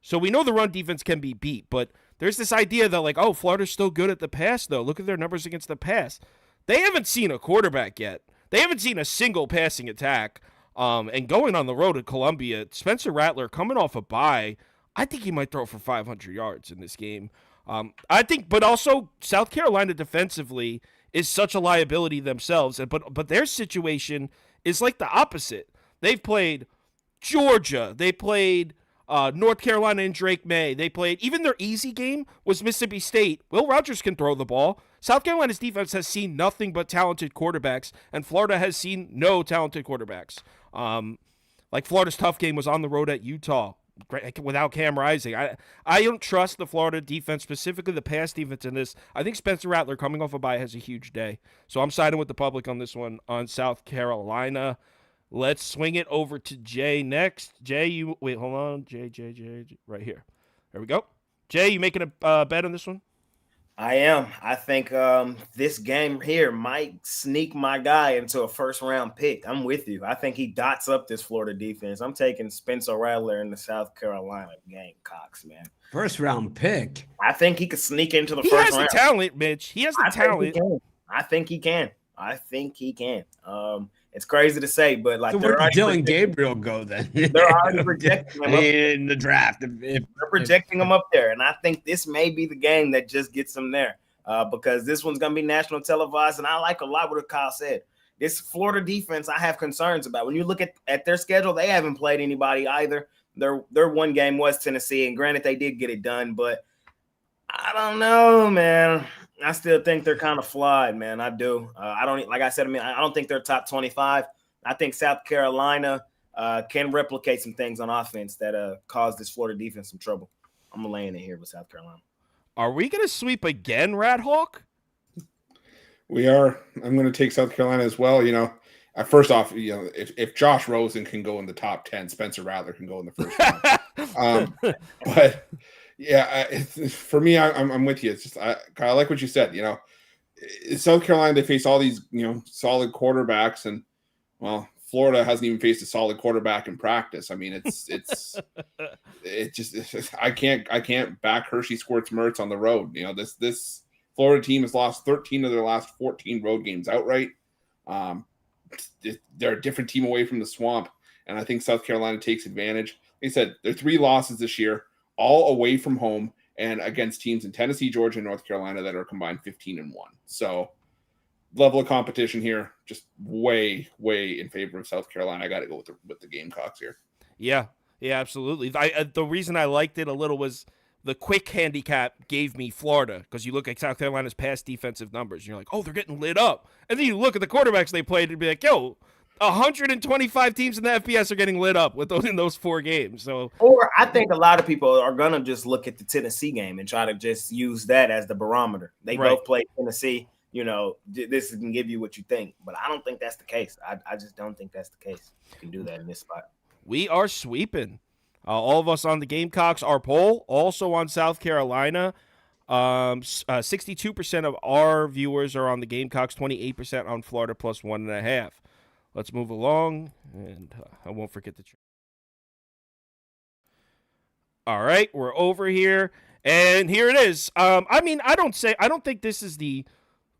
So we know the run defense can be beat, but there's this idea that Florida's still good at the pass, though. Look at their numbers against the pass. They haven't seen a quarterback yet. They haven't seen a single passing attack. And going on the road at Columbia, Spencer Rattler coming off a bye, I think he might throw for 500 yards in this game. But also South Carolina defensively is such a liability themselves. But their situation is like the opposite. They've played Georgia. They played North Carolina and Drake May. They played, even their easy game was Mississippi State. Will Rogers can throw the ball. South Carolina's defense has seen nothing but talented quarterbacks, and Florida has seen no talented quarterbacks. Florida's tough game was on the road at Utah without Cam Rising. I don't trust the Florida defense, specifically the pass defense in this. I think Spencer Rattler coming off a bye has a huge day. So I'm siding with the public on this one on South Carolina. Let's swing it over to Jay next. Jay, hold on. Jay, right here. There we go. Jay, you making a bet on this one? I am. I think this game here might sneak my guy into a first-round pick. I'm with you. I think he dots up this Florida defense. I'm taking Spencer Rattler in the South Carolina Gamecocks, man. First-round pick? I think he could sneak into the first round. He has the talent, Mitch. He has the talent. I think he can. It's crazy to say, but so where did Dylan Gabriel go then? They're already projecting him in the draft. They're projecting him up there, and I think this may be the game that just gets him there because this one's going to be national televised, and I like a lot what Kyle said. This Florida defense I have concerns about. When you look at their schedule, they haven't played anybody either. Their one game was Tennessee, and granted, they did get it done, but I don't know, man. I still think they're kind of flawed, man. I do. I don't think they're top 25. I think South Carolina can replicate some things on offense that caused this Florida defense some trouble. I'm laying it here with South Carolina. Are we going to sweep again, Rat Hawk? We are. I'm going to take South Carolina as well. First off, if Josh Rosen can go in the top 10, Spencer Rattler can go in the first round. But Yeah, for me, I'm with you. It's just I like what you said. In South Carolina, they face all these solid quarterbacks, and well, Florida hasn't even faced a solid quarterback in practice. I mean, I can't back Hershey Squirts Mertz on the road. This Florida team has lost 13 of their last 14 road games outright. They're a different team away from the swamp, and I think South Carolina takes advantage. Like I said, there are 3 losses this year, all away from home and against teams in Tennessee, Georgia, and North Carolina that are combined 15-1. So level of competition here, just way, way in favor of South Carolina. I got to go with the Gamecocks here. Yeah, absolutely. The reason I liked it a little was the quick handicap gave me Florida, because you look at South Carolina's past defensive numbers, and you're like, oh, they're getting lit up. And then you look at the quarterbacks they played and be like, yo, 125 teams in the FBS are getting lit up in those 4 games. So, or I think a lot of people are gonna just look at the Tennessee game and try to just use that as the barometer. They both play Tennessee. This can give you what you think, but I don't think that's the case. I just don't think that's the case. You can do that in this spot. We are sweeping. All of us on the Gamecocks. Our poll also on South Carolina. 62% of our viewers are on the Gamecocks. 28% on Florida plus 1.5. Let's move along, and I won't forget the. All right, we're over here, and here it is. I don't think this is the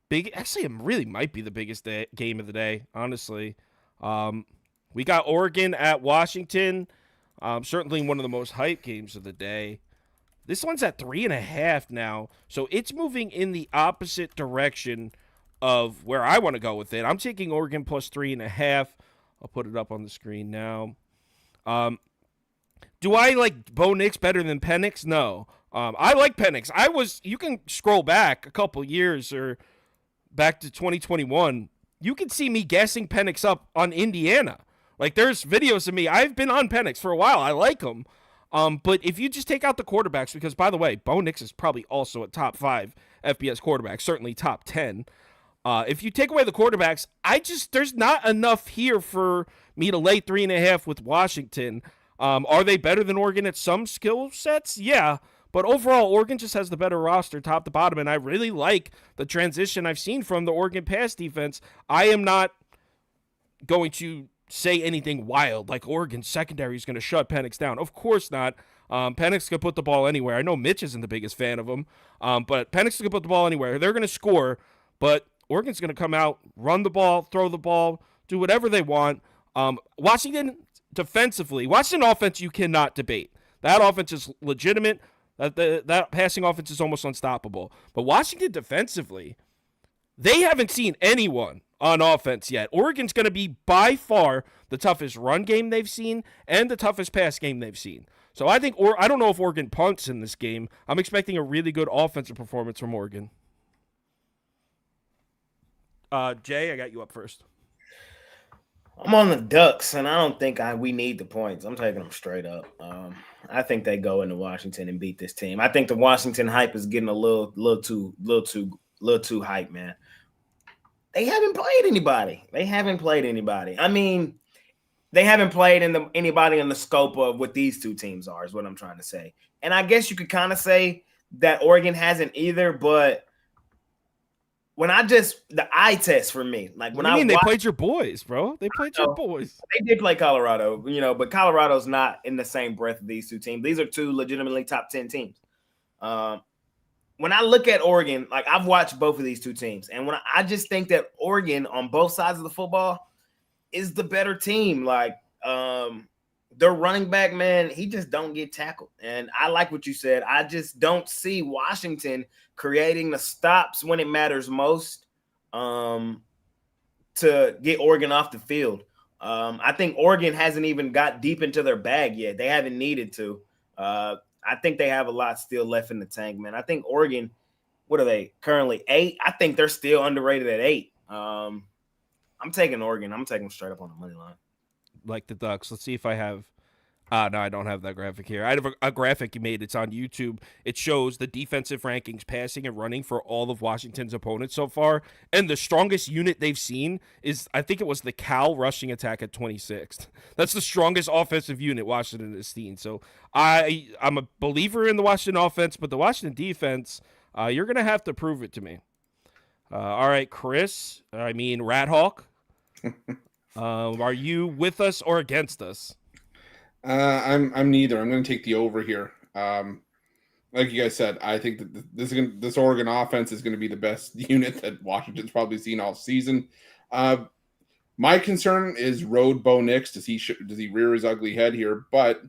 big. Actually, it really might be the biggest game of the day. Honestly, we got Oregon at Washington. Certainly one of the most hyped games of the day. This one's at 3.5 now, so it's moving in the opposite direction of where I want to go with it. I'm taking Oregon plus 3.5. I'll put it up on the screen now. Do I like Bo Nix better than Penix? No. I like Penix. You can scroll back a couple years or back to 2021. You can see me gassing Penix up on Indiana. Like, there's videos of me. I've been on Penix for a while. I like him. But if you just take out the quarterbacks, because, by the way, Bo Nix is probably also a top 5 FBS quarterback, certainly top 10. If you take away the quarterbacks, there's not enough here for me to lay 3.5 with Washington. Are they better than Oregon at some skill sets? Yeah. But overall, Oregon just has the better roster top to bottom, and I really like the transition I've seen from the Oregon pass defense. I am not going to say anything wild, like Oregon's secondary is going to shut Penix down. Of course not. Penix can put the ball anywhere. I know Mitch isn't the biggest fan of him, but Penix can put the ball anywhere. They're going to score, but Oregon's going to come out, run the ball, throw the ball, do whatever they want. Washington defensively, Washington offense you cannot debate. That offense is legitimate. That passing offense is almost unstoppable. But Washington defensively, they haven't seen anyone on offense yet. Oregon's going to be by far the toughest run game they've seen and the toughest pass game they've seen. So I don't know if Oregon punts in this game. I'm expecting a really good offensive performance from Oregon. Jay, I got you up first. I'm on the Ducks, and I don't think we need the points. I'm taking them straight up. I think they go into Washington and beat this team. I think the Washington hype is getting a little too hype, man. They haven't played anybody. I mean, they haven't played anybody in the scope of what these two teams are, is what I'm trying to say. And I guess you could kind of say that Oregon hasn't either, but the eye test for me, like they played your boys, bro. They played your boys. They did play Colorado, but Colorado's not in the same breath of these two teams. These are two legitimately top 10 teams. When I look at Oregon, like I've watched both of these two teams, and I just think that Oregon on both sides of the football is the better team. Like their running back, man, he just don't get tackled. And I like what you said. I just don't see Washington creating the stops when it matters most to get Oregon off the field. I think Oregon hasn't even got deep into their bag yet. They haven't needed to. I think they have a lot still left in the tank, man. I think Oregon, what are they currently 8? I think they're still underrated at 8. I'm taking Oregon. I'm taking them straight up on the money line. Like the Ducks. Let's see if I have No, I don't have that graphic here. I have a graphic you made. It's on YouTube. It shows the defensive rankings, passing and running for all of Washington's opponents so far. And the strongest unit they've seen is, I think it was the Cal rushing attack at 26th. That's the strongest offensive unit Washington has seen. So I'm a believer in the Washington offense, but the Washington defense, you're going to have to prove it to me. All right, Chris, Rat Hawk. Are you with us or against us? I'm neither. I'm going to take the over here. Like you guys said, I think that this Oregon offense is going to be the best unit that Washington's probably seen all season. My concern is road Bo Nix. Does he rear his ugly head here? But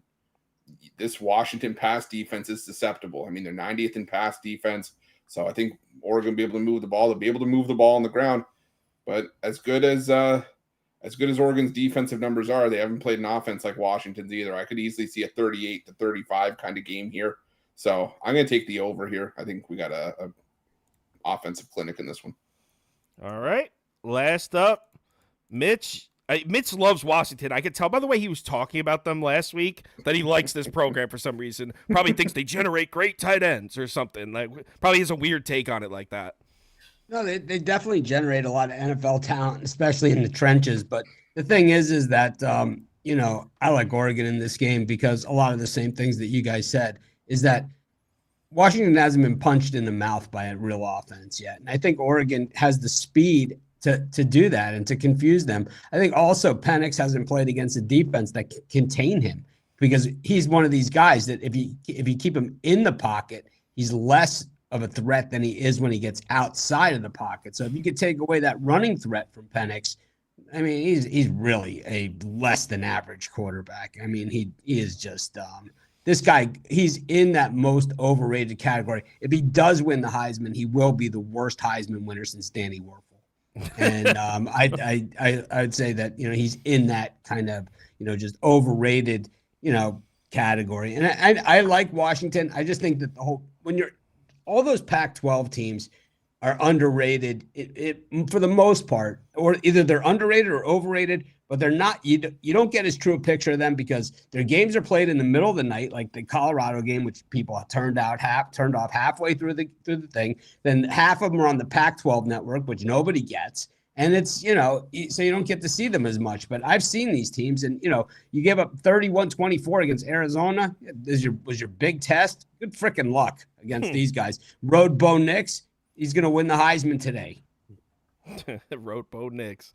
this Washington pass defense is susceptible. I mean, they're 90th in pass defense, so I think Oregon will be able to move the ball. They'll be able to move the ball on the ground. But as good as Oregon's defensive numbers are, they haven't played an offense like Washington's either. I could easily see a 38-35 kind of game here. So I'm going to take the over here. I think we got a offensive clinic in this one. All right. Last up, Mitch. Mitch loves Washington. I could tell by the way he was talking about them last week that he likes this program for some reason. Probably thinks they generate great tight ends or something. Like, probably has a weird take on it like that. No, they definitely generate a lot of NFL talent, especially in the trenches. But the thing is that, I like Oregon in this game because a lot of the same things that you guys said is that Washington hasn't been punched in the mouth by a real offense yet. And I think Oregon has the speed to do that and to confuse them. I think also Penix hasn't played against a defense that can contain him because he's one of these guys that if you keep him in the pocket, he's less of a threat than he is when he gets outside of the pocket. So if you could take away that running threat from Penix, I mean, he's really a less than average quarterback. I mean, he is just this guy. He's in that most overrated category. If he does win the Heisman, he will be the worst Heisman winner since Danny Werfel. And I'd say that he's in that kind of just overrated category. And I like Washington. I just think that all those Pac-12 teams are underrated for the most part, or either they're underrated or overrated, but they're not. You don't get as true a picture of them because their games are played in the middle of the night, like the Colorado game, which people turned off halfway through the thing. Then half of them are on the Pac-12 network, which nobody gets. And it's, so you don't get to see them as much. But I've seen these teams, and, you gave up 31-24 against Arizona. Was your big test. Good freaking luck against these guys. Road Bo Nix, he's going to win the Heisman today. Road Bo Nix.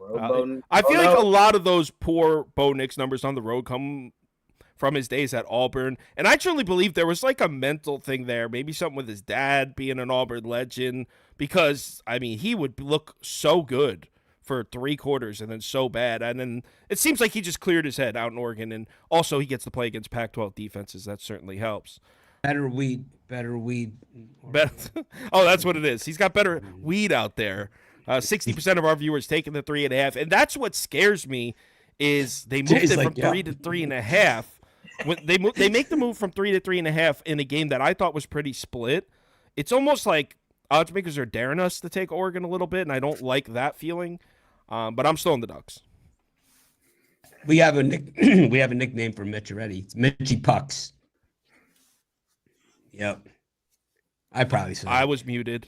I feel like a lot of those poor Bo Nix numbers on the road come from his days at Auburn. And I truly believe there was like a mental thing there, maybe something with his dad being an Auburn legend, because, he would look so good for 3 quarters and then so bad. And then it seems like he just cleared his head out in Oregon. And also he gets to play against Pac-12 defenses. That certainly helps. Better weed. Oh, that's what it is. He's got better weed out there. 60% of our viewers taking the 3.5. And that's what scares me is they moved it from 3 to 3.5. When they make the move from 3 to 3.5 in a game that I thought was pretty split. It's almost like odds makers are daring us to take Oregon a little bit, and I don't like that feeling. But I'm still in the Ducks. We have a nickname for Mitch already. It's Mitchy Pucks. Yep. I probably said I was muted.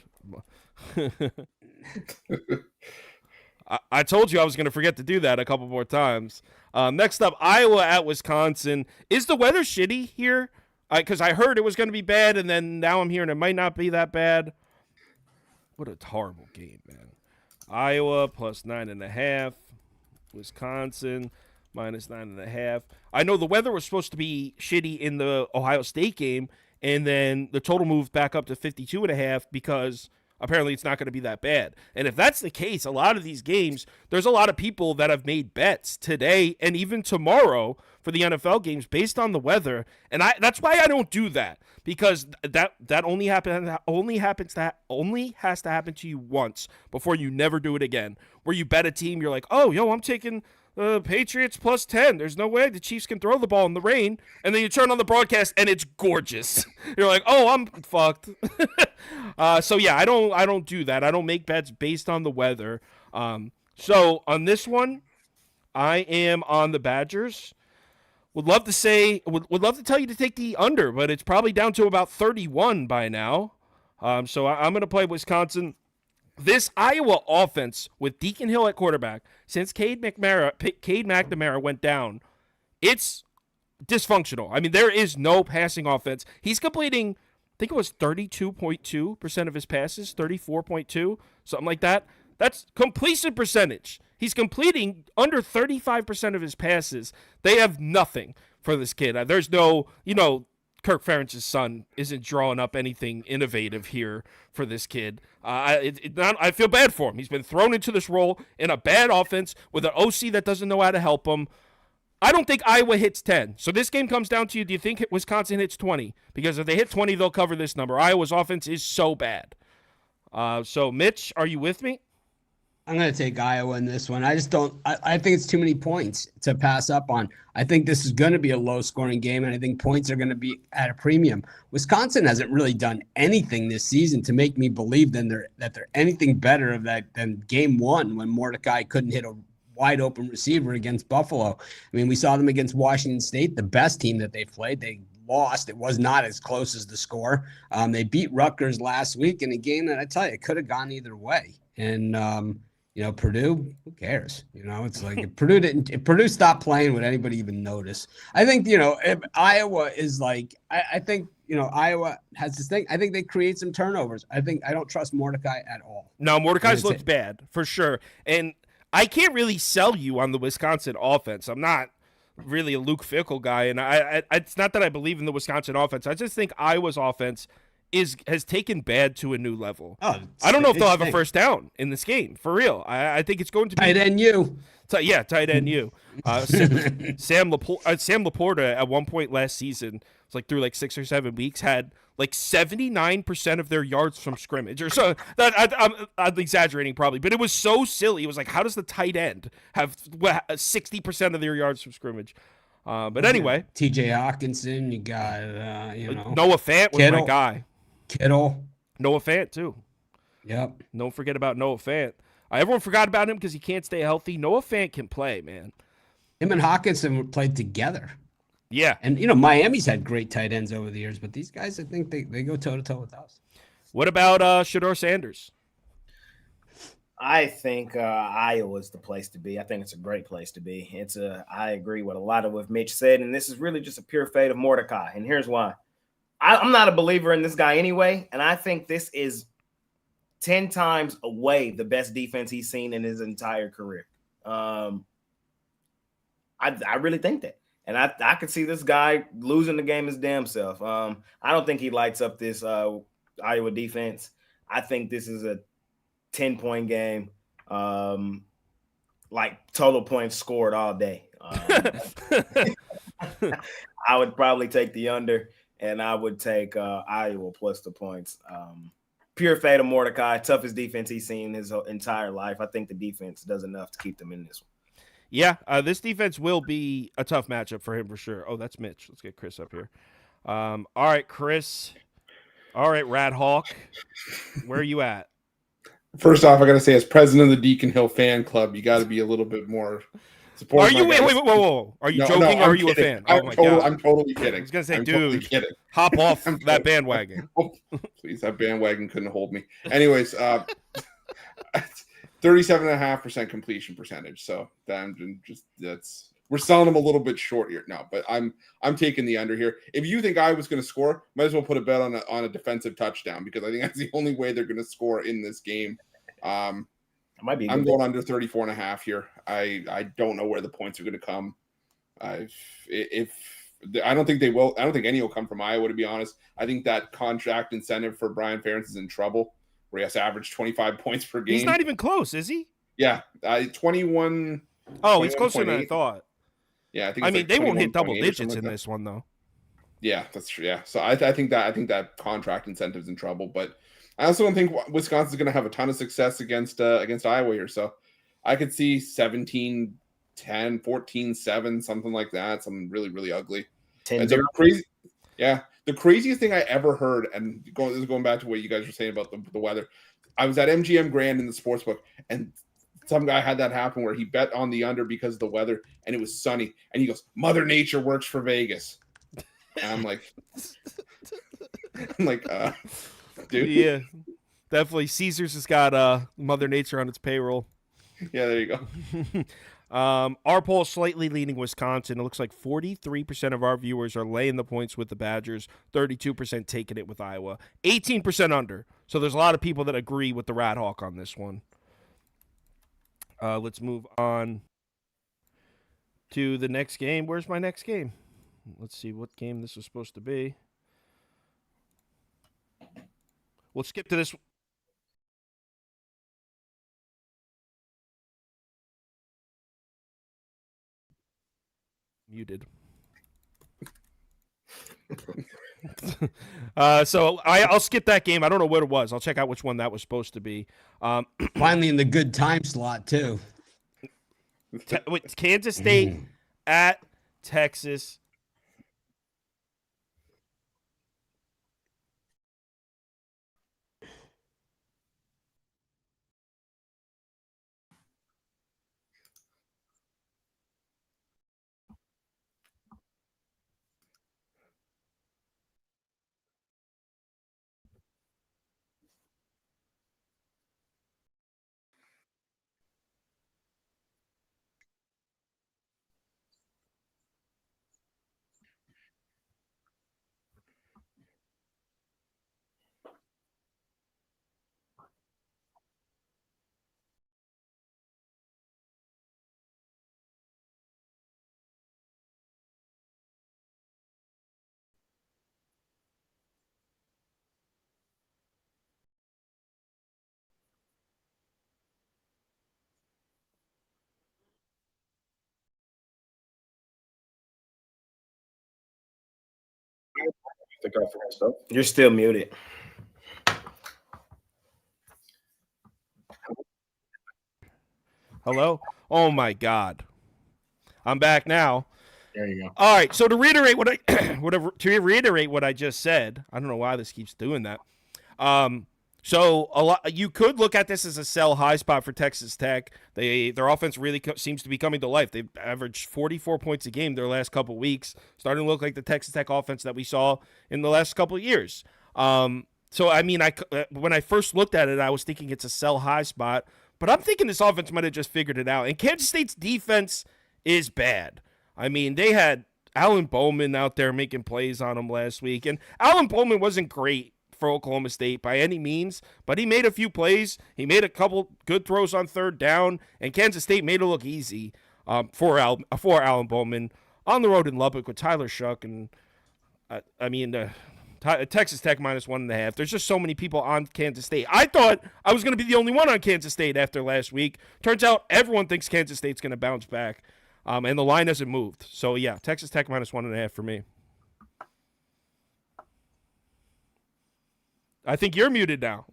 I told you I was going to forget to do that a couple more times. Next up, Iowa at Wisconsin. Is the weather shitty here? Because I heard it was going to be bad, and then now I'm hearing it might not be that bad. What a horrible game, man. Iowa plus 9.5. Wisconsin minus 9.5. I know the weather was supposed to be shitty in the Ohio State game, and then the total moved back up to 52.5 because apparently it's not going to be that bad. And if that's the case, a lot of these games, there's a lot of people that have made bets today and even tomorrow for the NFL games based on the weather. And that's why I don't do that, because that only has to happen to you once before you never do it again. Where you bet a team, you're like, oh, I'm taking Patriots plus 10. There's no way the Chiefs can throw the ball in the rain. And then you turn on the broadcast and it's gorgeous. You're like, oh, I'm fucked. So yeah, I don't do that. I don't make bets based on the weather. So on this one, I am on the Badgers. Would love to say, would love to tell you to take the under, but it's probably down to about 31 by now. So I'm going to play Wisconsin. This Iowa offense with Deacon Hill at quarterback, since Cade McNamara went down, it's dysfunctional. I mean, there is no passing offense. He's completing, I think it was 32.2% of his passes, 34.2, something like that. That's completion percentage. He's completing under 35% of his passes. They have nothing for this kid. There's no, Kirk Ferentz's son isn't drawing up anything innovative here for this kid. I feel bad for him. He's been thrown into this role in a bad offense with an OC that doesn't know how to help him. I don't think Iowa hits 10. So this game comes down to you. Do you think Wisconsin hits 20? Because if they hit 20, they'll cover this number. Iowa's offense is so bad. So, Mitch, are you with me? I'm going to take Iowa in this one. I just don't – I think it's too many points to pass up on. I think this is going to be a low-scoring game, and I think points are going to be at a premium. Wisconsin hasn't really done anything this season to make me believe that they're anything better than game one when Mordecai couldn't hit a wide-open receiver against Buffalo. I mean, we saw them against Washington State, the best team that they've played. They lost. It was not as close as the score. They beat Rutgers last week in a game that I tell you, it could have gone either way. And Purdue, who cares? It's like if Purdue stopped playing, would anybody even notice? I think, if Iowa is like, I think, Iowa has this thing. I think they create some turnovers. I don't trust Mordecai at all. No, Mordecai's looked bad for sure. And I can't really sell you on the Wisconsin offense. I'm not really a Luke Fickell guy. And it's not that I believe in the Wisconsin offense. I just think Iowa's offense has taken bad to a new level. I don't know if they'll have a first down in this game, for real. I think it's going to be tight end you. Tight end you. Sam Laporta at one point last season, it's like through like 6 or 7 weeks, had like 79% of their yards from scrimmage, or so. I'm exaggerating probably, but it was so silly. It was like, how does the tight end have 60% of their yards from scrimmage? But anyway, T.J. Hawkinson, you got Noah Fant was my guy. Kittle. Noah Fant, too. Yep. Don't forget about Noah Fant. Everyone forgot about him because he can't stay healthy. Noah Fant can play, man. Him and Hawkinson played together. Yeah. And, Miami's had great tight ends over the years, but these guys, I think they go toe-to-toe with us. What about Shedeur Sanders? I think Iowa's the place to be. I think it's a great place to be. I agree with a lot of what Mitch said, and this is really just a pure fate of Mordecai. And here's why. I'm not a believer in this guy anyway, and I think this is 10 times away the best defense he's seen in his entire career. I really think that. And I could see this guy losing the game his damn self. I don't think he lights up this Iowa defense. I think this is a 10-point game, like total points scored all day. I would probably take the under, and I would take Iowa plus the points. Pure fate of Mordecai, toughest defense he's seen his entire life. I think the defense does enough to keep them in this one. Yeah, this defense will be a tough matchup for him for sure. Oh, that's Mitch. Let's get Chris up here. All right, Chris. All right, Rat Hawk. Where are you at? First off, I got to say, as president of the Deacon Hill fan club, you got to be a little bit more supportive. Are you? Wait, whoa. Are you joking or are you kidding. a fan? Oh, my God. I'm totally kidding. I was going to say, I'm dude, totally hop off that bandwagon. Please, that bandwagon couldn't hold me. Anyways, 37.5% completion percentage. So we're selling them a little bit short here. No, but I'm taking the under here. If you think I was going to score, might as well put a bet on a defensive touchdown, because I think that's the only way they're going to score in this game. I'm going under 34.5 here. I don't know where the points are going to come. I don't think they will. I don't think any will come from Iowa, to be honest. I think that contract incentive for Brian Ferentz is in trouble, where he has to average 25 points per game. He's not even close, is he? Yeah, 21. Oh, he's closer than I thought. Yeah, I think. They won't hit double digits in this one, though. Yeah, that's true. Yeah, so I think that contract incentive's in trouble, but I also don't think Wisconsin's going to have a ton of success against Iowa here. So I could see 17-10, 14-7, something like that. Something really, really ugly. 10-0. Crazy. Yeah, the craziest thing I ever heard, and going back to what you guys were saying about the weather. I was at MGM Grand in the sportsbook, and some guy had that happen where he bet on the under because of the weather and it was sunny, and he goes, "Mother Nature works for Vegas." And I'm like, dude. Yeah, definitely. Caesars has got Mother Nature on its payroll. Yeah, there you go. Our poll slightly leaning Wisconsin. It looks like 43% of our viewers are laying the points with the Badgers, 32% taking it with Iowa, 18% under. So there's a lot of people that agree with the Rat Hawk on this one. Let's move on to the next game. Where's my next game? Let's see what game this is supposed to be. We'll skip to this. Muted. So I'll skip that game. I don't know what it was. I'll check out which one that was supposed to be. Finally in the good time slot, too. Kansas State at Texas. You're still muted. Hello? Oh my God. I'm back now. There you go. All right. So to reiterate what I just said, I don't know why this keeps doing that. So you could look at this as a sell high spot for Texas Tech. Their offense really seems to be coming to life. They've averaged 44 points a game their last couple weeks, starting to look like the Texas Tech offense that we saw in the last couple of years. So I mean, when I first looked at it, I was thinking it's a sell high spot, but I'm thinking this offense might have just figured it out. And Kansas State's defense is bad. I mean, they had Alan Bowman out there making plays on them last week, and Alan Bowman wasn't great for Oklahoma State by any means, but he made a few plays. He made a couple good throws on third down, and Kansas State made it look easy for Alan Bowman on the road in Lubbock with Tyler Shuck. And Texas Tech -1.5. There's just so many people on Kansas State. I thought I was going to be the only one on Kansas State after last week. Turns out everyone thinks Kansas State's going to bounce back, and the line hasn't moved. So, yeah, Texas Tech -1.5 for me. I think you're muted now.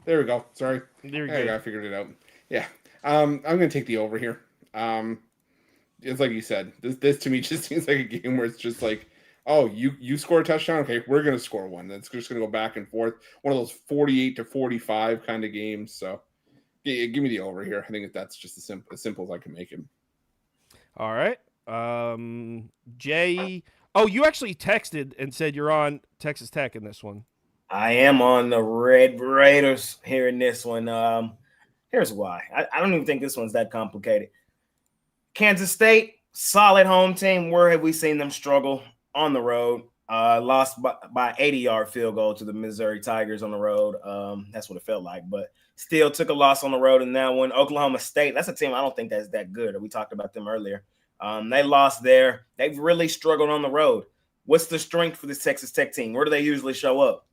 There we go. Sorry. There you I figured it out. Yeah. I'm going to take the over here. It's like you said, this to me just seems like a game where it's just like, oh, you score a touchdown. Okay, we're going to score one. That's just going to go back and forth. One of those 48-45 kind of games. So give me the over here. I think that's just as simple as I can make it. All right. Jay. Oh, you actually texted and said you're on Texas Tech in this one. I am on the Red Raiders here in this one. Here's why. I don't even think this one's that complicated. Kansas State, solid home team. Where have we seen them struggle on the road? Lost by 80-yard field goal to the Missouri Tigers on the road. That's what it felt like, but still took a loss on the road in that one. Oklahoma State, that's a team I don't think that's that good. We talked about them earlier. They lost there. They've really struggled on the road. What's the strength for this Texas Tech team? Where do they usually show up?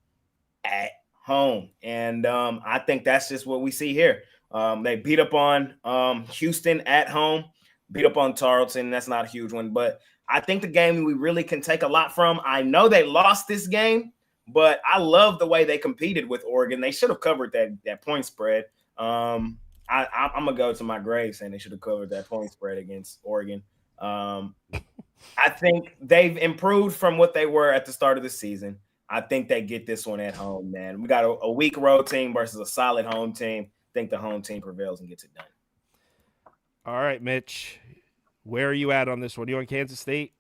At home. And I think that's just what we see here. They beat up on Houston at home, beat up on Tarleton. That's not a huge one, but I think the game we really can take a lot from. I know they lost this game, but I love the way they competed with Oregon. They should have covered that point spread. I'm going to go to my grave saying they should have covered that point spread against Oregon. I think they've improved from what they were at the start of the season. I think they get this one at home, man. We got a weak road team versus a solid home team. I think the home team prevails and gets it done. All right, Mitch. Where are you at on this one? You on Kansas State?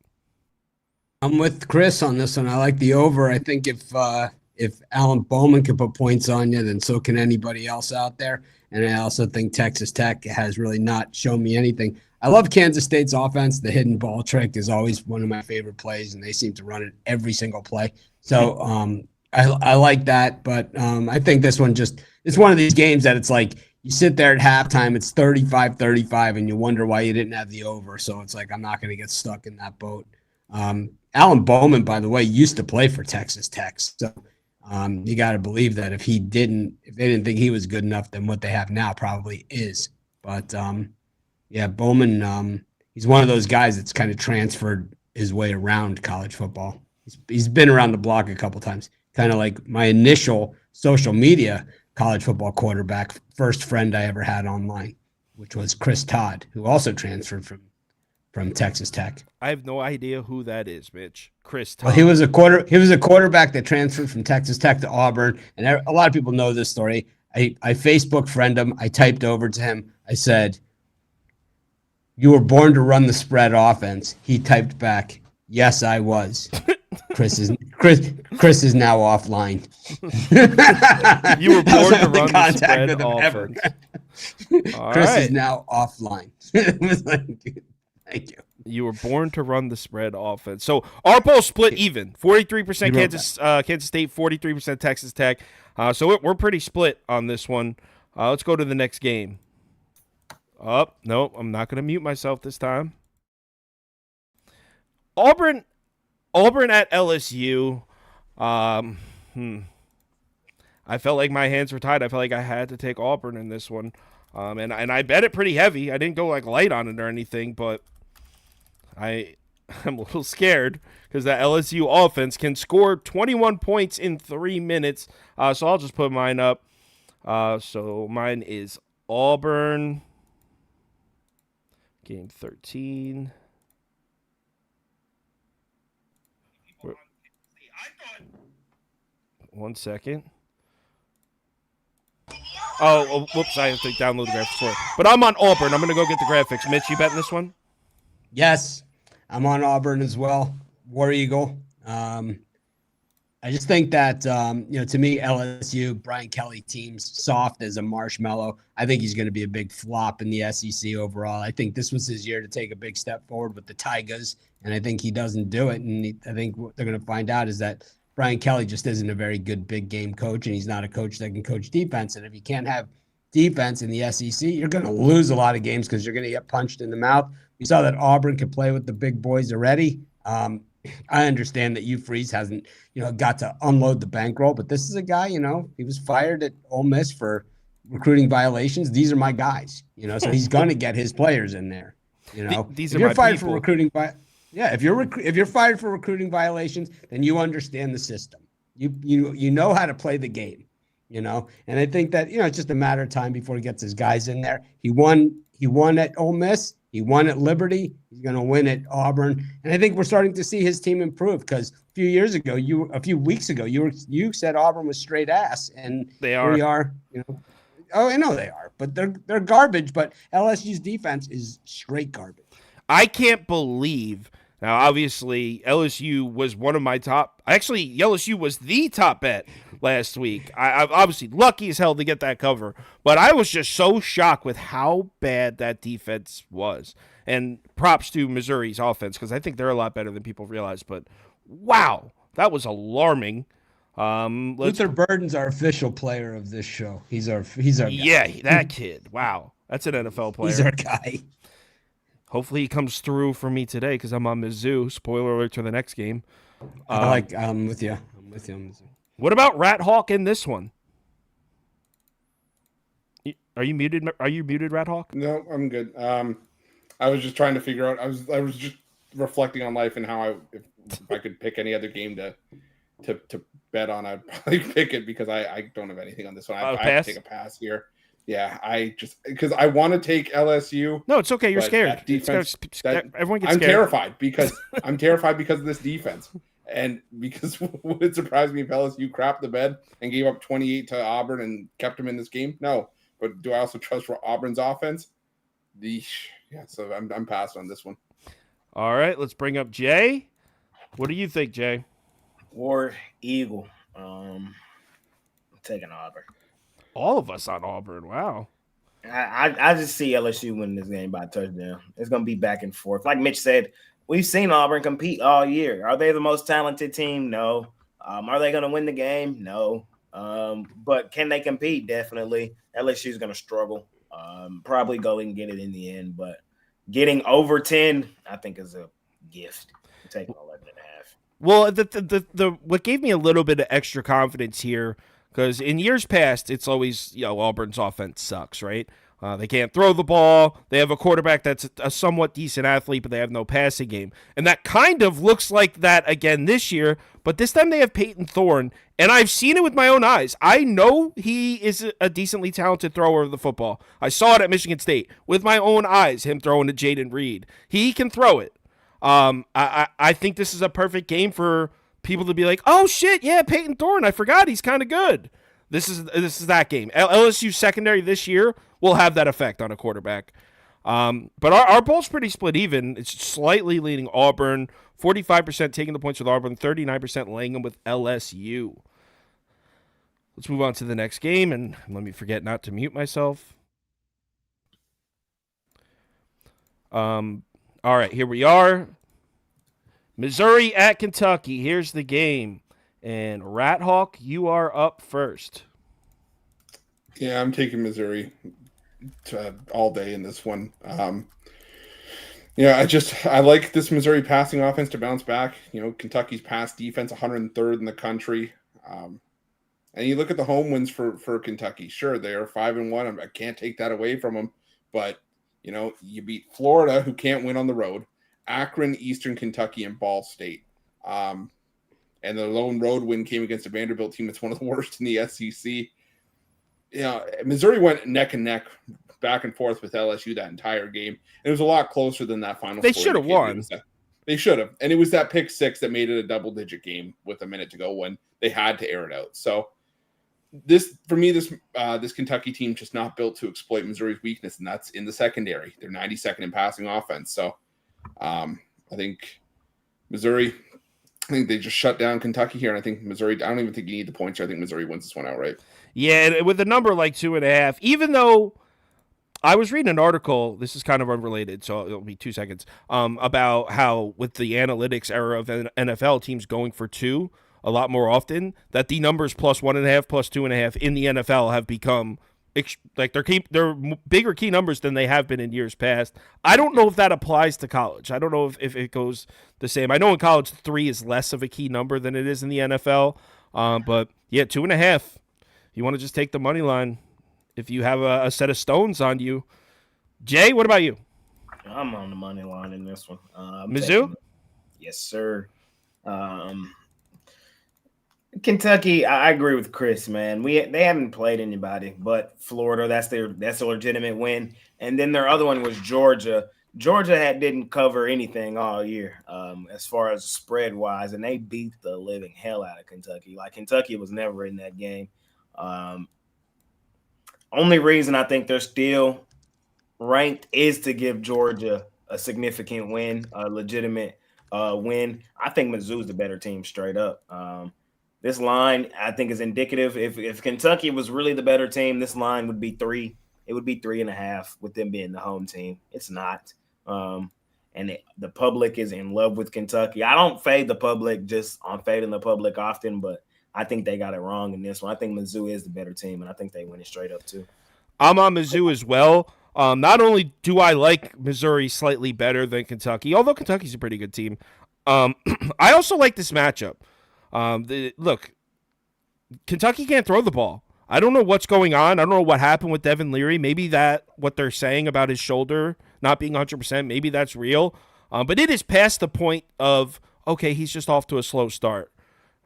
I'm with Chris on this one. I like the over. I think if Alan Bowman can put points on you, then so can anybody else out there. And I also think Texas Tech has really not shown me anything. I love Kansas State's offense. The hidden ball trick is always one of my favorite plays, and they seem to run it every single play. So I like that. But I think this one it's one of these games that it's like you sit there at halftime, it's 35-35, and you wonder why you didn't have the over. So it's like I'm not going to get stuck in that boat. Alan Bowman, by the way, used to play for Texas Tech. So you got to believe that if they didn't think he was good enough, then what they have now probably is. But yeah, Bowman, he's one of those guys that's kind of transferred his way around college football. He's been around the block a couple times, kind of like my initial social media college football quarterback, first friend I ever had online, which was Chris Todd, who also transferred from Texas Tech. I have no idea who that is, Mitch. Chris Todd. Well, he was a quarterback that transferred from Texas Tech to Auburn, and a lot of people know this story. I Facebook friend him. I typed over to him. I said, "You were born to run the spread offense." He typed back, "Yes, I was." Chris is now offline. You were born to run the spread offense. Chris is now offline. It was like, thank you. You were born to run the spread offense. So our poll split even. 43% Kansas State, 43% Texas Tech. So we're pretty split on this one. Let's go to the next game. No, I'm not going to mute myself this time. Auburn at LSU. I felt like my hands were tied. I felt like I had to take Auburn in this one. And I bet it pretty heavy. I didn't go like light on it or anything, but I'm a little scared because that LSU offense can score 21 points in 3 minutes. So I'll just put mine up. So mine is Auburn. Game 13. One second. Oh, whoops, I have to download the graphics for it. But I'm on Auburn. I'm going to go get the graphics. Mitch, you betting this one? Yes, I'm on Auburn as well. War Eagle. I just think that, to me, LSU, Brian Kelly team's soft as a marshmallow. I think he's going to be a big flop in the SEC overall. I think this was his year to take a big step forward with the Tigers, and I think he doesn't do it. And I think what they're going to find out is that Brian Kelly just isn't a very good big game coach, and he's not a coach that can coach defense. And if you can't have defense in the SEC, you're going to lose a lot of games because you're going to get punched in the mouth. We saw that Auburn could play with the big boys already. I understand that Hugh Freeze hasn't, got to unload the bankroll, but this is a guy, he was fired at Ole Miss for recruiting violations. These are my guys, so he's going to get his players in there. These if are you're my fired people. for recruiting, if you're fired for recruiting violations, then you understand the system. You know how to play the game, and I think that it's just a matter of time before he gets his guys in there. He won at Ole Miss. He won at Liberty. He's going to win at Auburn, and I think we're starting to see his team improve. Because a few weeks ago, you said Auburn was straight ass, and they are. Here we are. Oh, I know they are, but they're garbage. But LSU's defense is straight garbage. I can't believe. Now, obviously, LSU was one of my top. Actually, LSU was the top bet last week. I'm obviously lucky as hell to get that cover, but I was just so shocked with how bad that defense was. And props to Missouri's offense because I think they're a lot better than people realize. But wow, that was alarming. Luther Burden's our official player of this show. He's our guy. Yeah, that kid. Wow, that's an NFL player. He's our guy. Hopefully he comes through for me today because I'm on Mizzou. Spoiler alert to the next game. I'm with you. I'm with you. What about Rat Hawk in this one? Are you muted? Are you muted, Rat Hawk? No, I'm good. I was just trying to figure out. I was just reflecting on life and how if I could pick any other game to bet on, I'd probably pick it because I don't have anything on this one. I have to take a pass here. Yeah, because I want to take LSU. No, it's okay. You're scared. Defense, everyone gets scared. I'm terrified because of this defense. And because would it surprise me if LSU crapped the bed and gave up 28 to Auburn and kept him in this game? No. But do I also trust for Auburn's offense? So I'm passing on this one. All right, let's bring up Jay. What do you think, Jay? War Eagle. I'm taking Auburn. All of us on Auburn. Wow. I just see LSU winning this game by a touchdown. It's going to be back and forth. Like Mitch said, we've seen Auburn compete all year. Are they the most talented team? No. Are they going to win the game? No. But can they compete? Definitely. LSU is going to struggle. Probably go and get it in the end. But getting over 10, I think, is a gift. I'm taking 11.5. Well, the what gave me a little bit of extra confidence here, because in years past, it's always, Auburn's offense sucks, right? They can't throw the ball. They have a quarterback that's a somewhat decent athlete, but they have no passing game. And that kind of looks like that again this year, but this time they have Peyton Thorne, and I've seen it with my own eyes. I know he is a decently talented thrower of the football. I saw it at Michigan State with my own eyes, him throwing to Jaden Reed. He can throw it. I think this is a perfect game for people to be like, oh shit, yeah, Peyton Thorne, I forgot he's kind of good. This is that game. LSU secondary this year will have that effect on a quarterback. But our ball's pretty split even. It's slightly leading Auburn, 45% taking the points with Auburn, 39% laying them with LSU. Let's move on to the next game, and let me forget not to mute myself. All right, here we are. Missouri at Kentucky. Here's the game. And Rat Hawk, you are up first. Yeah, I'm taking Missouri all day in this one. I like this Missouri passing offense to bounce back. Kentucky's pass defense 103rd in the country. And you look at the home wins for Kentucky. Sure, they are 5-1. I can't take that away from them. But, you beat Florida, who can't win on the road, Akron, Eastern Kentucky, and Ball State. And the lone road win came against a Vanderbilt team that's one of the worst in the SEC. Missouri went neck and neck, back and forth with LSU that entire game. It was a lot closer than that final They score. should have won. They should have. And it was that pick six that made it a double-digit game with a minute to go when they had to air it out. So this Kentucky team just not built to exploit Missouri's weakness, and that's in the secondary. They're 92nd in passing offense. So I think Missouri – I think they just shut down Kentucky here, and I think Missouri. I don't even think you need the points here. I think Missouri wins this one outright. Yeah, and with a number like 2.5, even though I was reading an article, this is kind of unrelated, so it'll be 2 seconds, about how with the analytics era of NFL, teams going for 2 a lot more often, that the numbers plus 1.5, plus 2.5 in the NFL have become like they're bigger key numbers than they have been in years past. I don't know if that applies to college. I don't know if it goes the same. I know in college 3 is less of a key number than it is in the NFL. But yeah, 2.5. You want to just take the money line if you have a set of stones on you. Jay, what about you? I'm on the money line in this one. Mizzou? Yes, sir. Kentucky, I agree with Chris, man. They haven't played anybody but Florida. That's a legitimate win. And then their other one was Georgia. Georgia didn't cover anything all year as far as spread wise, and they beat the living hell out of Kentucky. Like Kentucky was never in that game. Only reason I think they're still ranked is to give Georgia a significant win, a legitimate win. I think Mizzou's the better team straight up. This line, I think, is indicative. If Kentucky was really the better team, this line would be 3. It would be 3.5 with them being the home team. It's not. The public is in love with Kentucky. I don't fade the public just on fading the public often, but I think they got it wrong in this one. I think Mizzou is the better team, and I think they win it straight up too. I'm on Mizzou as well. Not only do I like Missouri slightly better than Kentucky, although Kentucky's a pretty good team, I also like this matchup. Look, Kentucky can't throw the ball. I don't know what's going on. I don't know what happened with Devin Leary. Maybe what they're saying about his shoulder not being 100%, maybe that's real. But it is past the point of, okay, he's just off to a slow start.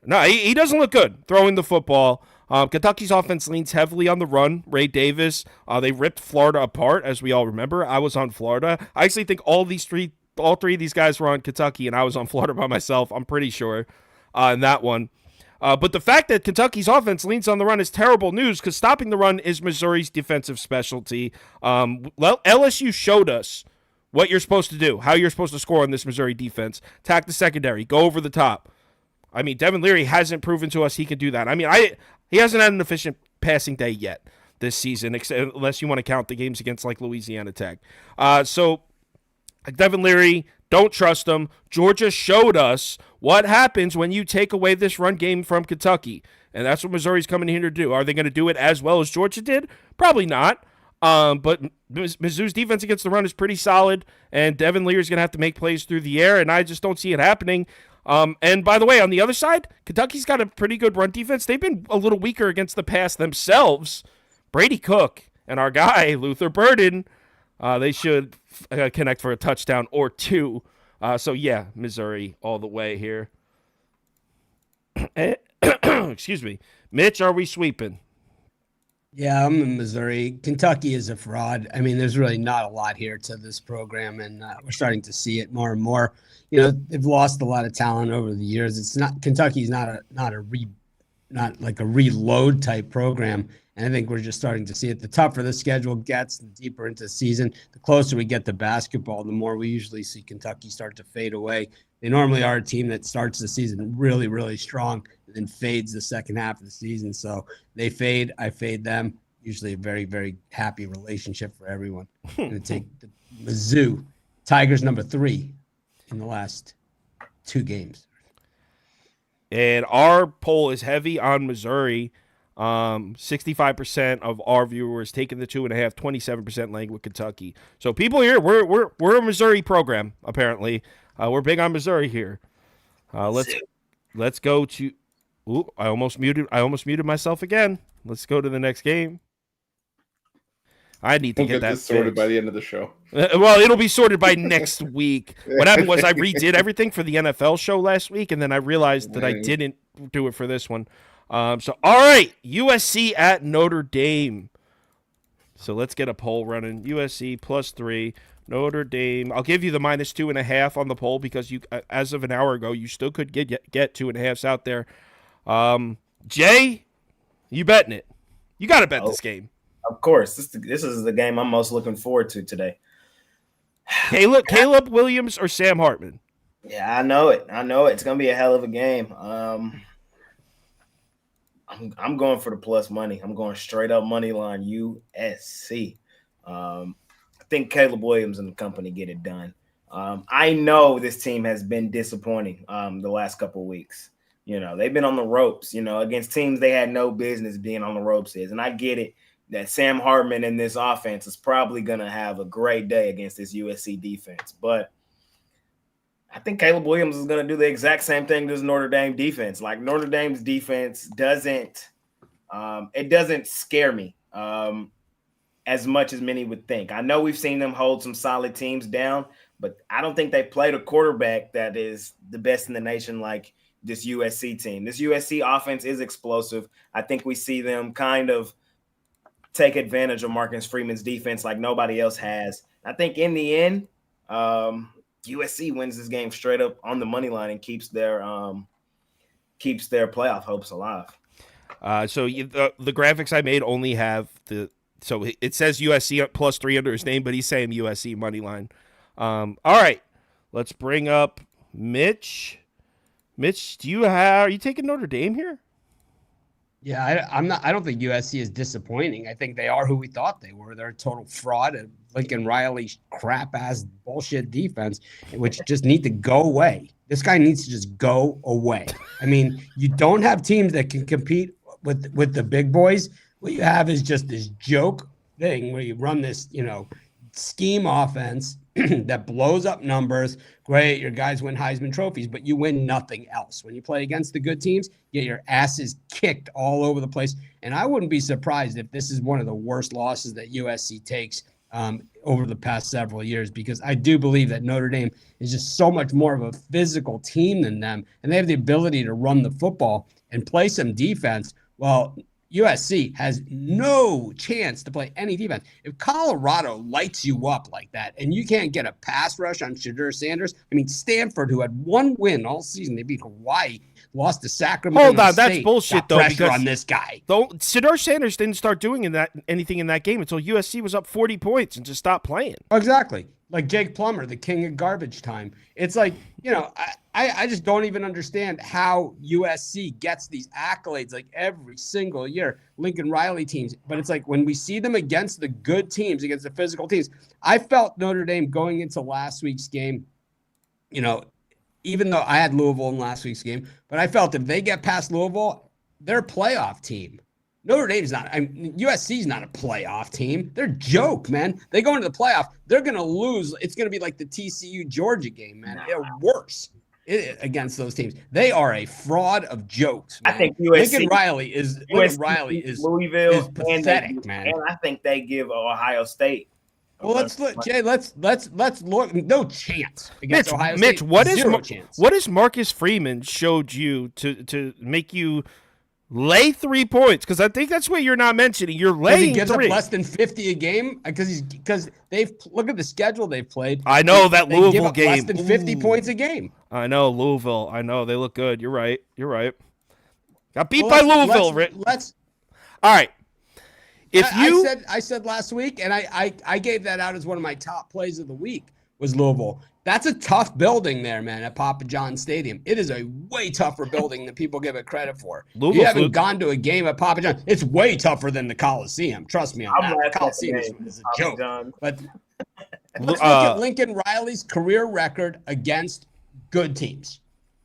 No, he doesn't look good throwing the football. Kentucky's offense leans heavily on the run. Ray Davis, they ripped Florida apart, as we all remember. I was on Florida. I actually think all 3 of these guys were on Kentucky, and I was on Florida by myself, I'm pretty sure. in that one. But the fact that Kentucky's offense leans on the run is terrible news because stopping the run is Missouri's defensive specialty. LSU showed us what you're supposed to do, how you're supposed to score on this Missouri defense. Attack the secondary, go over the top. I mean, Devin Leary hasn't proven to us he can do that. I mean, he hasn't had an efficient passing day yet this season, unless you want to count the games against like Louisiana Tech. So Devin Leary, don't trust him. Georgia showed us what happens when you take away this run game from Kentucky, and that's what Missouri's coming here to do. Are they going to do it as well as Georgia did? Probably not. But Mizzou's defense against the run is pretty solid, and Devin Leary's going to have to make plays through the air, and I just don't see it happening. And by the way, on the other side, Kentucky's got a pretty good run defense. They've been a little weaker against the pass themselves. Brady Cook and our guy, Luther Burden, they should connect for a touchdown or two. So, yeah, Missouri all the way here. Excuse me. Mitch, are we sweeping? Yeah, I'm in Missouri. Kentucky is a fraud. I mean, there's really not a lot here to this program, and we're starting to see it more and more. You know, they've lost a lot of talent over the years. It's not Kentucky's not like a reload type program, and I think we're just starting to see it. The tougher the schedule gets, the deeper into the season, the closer we get to basketball, the more we usually see Kentucky start to fade away. They normally are a team that starts the season really, really strong and then fades the second half of the season. So they fade, I fade them. Usually a very, very happy relationship for everyone. I'm going to take the Mizzou Tigers number 3 in the last 2 games. And our poll is heavy on Missouri. 65% of our viewers taking the 2.5, 27% laying with Kentucky. So people here, we're a Missouri program. Apparently, we're big on Missouri here. Let's go to. Ooh, I almost muted myself again. Let's go to the next game. I need to get that sorted by the end of the show. Well, it'll be sorted by next week. What happened was I redid everything for the NFL show last week, and then I realized that I didn't do it for this one. So, all right, USC at Notre Dame. So let's get a poll running. USC +3, Notre Dame. I'll give you the -2.5 on the poll because you, as of an hour ago, you still could get 2.5s out there. Jay, you betting it? You got to bet this game. Of course, this is the game I'm most looking forward to today. Caleb Williams or Sam Hartman? Yeah, I know it. It's gonna be a hell of a game. I'm going for the plus money. I'm going straight up money line USC. I think Caleb Williams and the company get it done. I know this team has been disappointing the last couple of weeks. You know, they've been on the ropes, against teams they had no business being on the ropes is. And I get it that Sam Hartman and this offense is probably going to have a great day against this USC defense. But I think Caleb Williams is going to do the exact same thing to this Notre Dame defense. Like Notre Dame's defense doesn't scare me as much as many would think. I know we've seen them hold some solid teams down, but I don't think they played a quarterback that is the best in the nation like this USC team. This USC offense is explosive. I think we see them kind of take advantage of Marcus Freeman's defense like nobody else has. I think in the end, USC wins this game straight up on the money line and keeps their playoff hopes alive. So the graphics I made only have so it says USC +3 under his name, but he's saying USC money line. All right, let's bring up Mitch. Mitch, are you taking Notre Dame here? Yeah, I'm not. I don't think USC is disappointing. I think they are who we thought they were. They're a total fraud. And Lincoln Riley's crap-ass bullshit defense, which just need to go away. This guy needs to just go away. I mean, you don't have teams that can compete with the big boys. What you have is just this joke thing where you run this, scheme offense that blows up numbers. Great, your guys win Heisman trophies, but you win nothing else. When you play against the good teams, you get your asses kicked all over the place. And I wouldn't be surprised if this is one of the worst losses that USC takes over the past several years, because I do believe that Notre Dame is just so much more of a physical team than them, and they have the ability to run the football and play some defense. Well, USC has no chance to play any defense. If Colorado lights you up like that and you can't get a pass rush on Shedeur Sanders, I mean, Stanford, who had one win all season, they beat Hawaii lost to Sacramento. Hold on, State, that's bullshit got though. Pressure Because on this guy. though Sadar Sanders didn't start doing anything in that game until USC was up 40 points and just stopped playing. Exactly. Like Jake Plummer, the king of garbage time. It's like, I just don't even understand how USC gets these accolades like every single year. Lincoln Riley teams. But it's like when we see them against the good teams, against the physical teams, I felt Notre Dame going into last week's game, even though I had Louisville in last week's game, but I felt if they get past Louisville, they're a playoff team. Notre Dame's not. USC's not a playoff team. They're a joke, man. They go into the playoff, they're going to lose. It's going to be like the TCU Georgia game, man. They're worse against those teams. They are a fraud of jokes, man. I think USC, Lincoln Riley is Louisville is pathetic, man. And I think they give Ohio State. Well, let's look, Jay. Let's look. No chance against Ohio State. Mitch, what chance. What has Marcus Freeman showed you to make you lay 3 points? Because I think that's what you're not mentioning. You're laying he gives 3. up less than 50 a game because they've look at the schedule they've played. I know that they Louisville give up game. less than 50 points a game. I know Louisville. I know they look good. You're right. Got beat by Louisville. Let's. All right. I said last week, and I gave that out as one of my top plays of the week was Louisville. That's a tough building there, man, at Papa John's Stadium. It is a way tougher building than people give it credit for. If you haven't gone to a game at Papa John's, it's way tougher than the Coliseum. Trust me on that. The Coliseum is a joke. But let's look at Lincoln Riley's career record against good teams.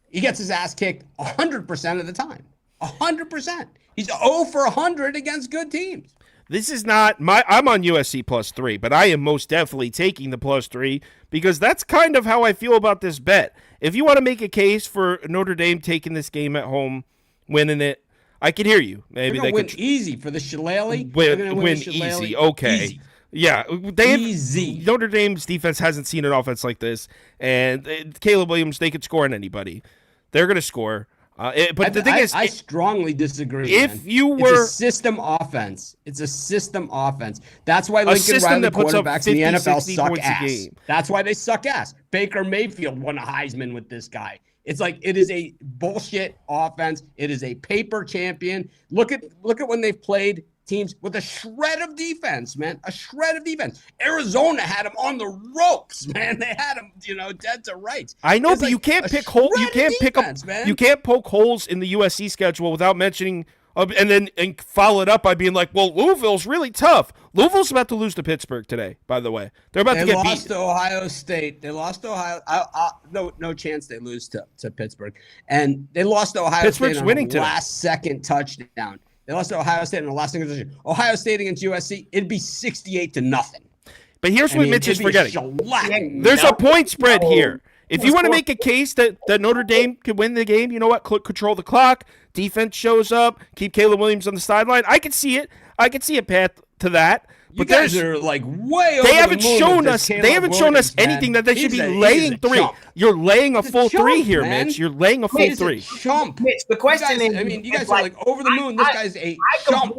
He gets his ass kicked 100% of the time. 100%. He's 0 for 100 against good teams. This is not I'm on USC +3, but I am most definitely taking the +3 because that's kind of how I feel about this bet. If you want to make a case for Notre Dame taking this game at home, winning it, I could hear you. Maybe they win could easy for the Shillelagh. win easy. Okay. Easy. Yeah, Easy. Notre Dame's defense hasn't seen an offense like this, and Caleb Williams, they could score on anybody. They're going to score. But the thing is, I strongly disagree. If you it's were a system offense, it's a system offense. That's why a Lincoln system Riley that puts up quarterbacks 50, in the NFL 60 suck points a ass. game. That's why they suck ass. Baker Mayfield won a Heisman with this guy. It's like it is a bullshit offense. It is a paper champion. Look at when they've played teams with a shred of defense, man. A shred of defense. Arizona had them on the ropes, man. They had them, dead to rights. I know, It's but like you can't a pick holes. You shred can't of pick defense, up. man. You can't poke holes in the USC schedule without mentioning, and follow it up by being like, "Well, Louisville's really tough." Louisville's about to lose to Pittsburgh today. By the way, they're about to get beat. They lost to Ohio State. They lost to Ohio. No chance they lose to Pittsburgh, and they lost to Ohio Pittsburgh's State on winning a today. last-second touchdown. They lost to Ohio State in the last second touchdown. Ohio State against USC, it'd be 68-0. But here's what Mitch is forgetting. Shellacking. There's a point spread here. If you want to make a case that Notre Dame could win the game, you know what? Control the clock. Defense shows up. Keep Caleb Williams on the sideline. I can see it. I can see a path to that. You But guys are like way over they haven't the moon shown with this us. Caleb They haven't shown us Williams, man. anything that they should He's be a laying 3. chump. You're laying a He's a full 3 chump, here, man. Mitch. You're laying a full He's 3. a chump. Mitch, the question is, You guys are like over the moon. This guy's a chump.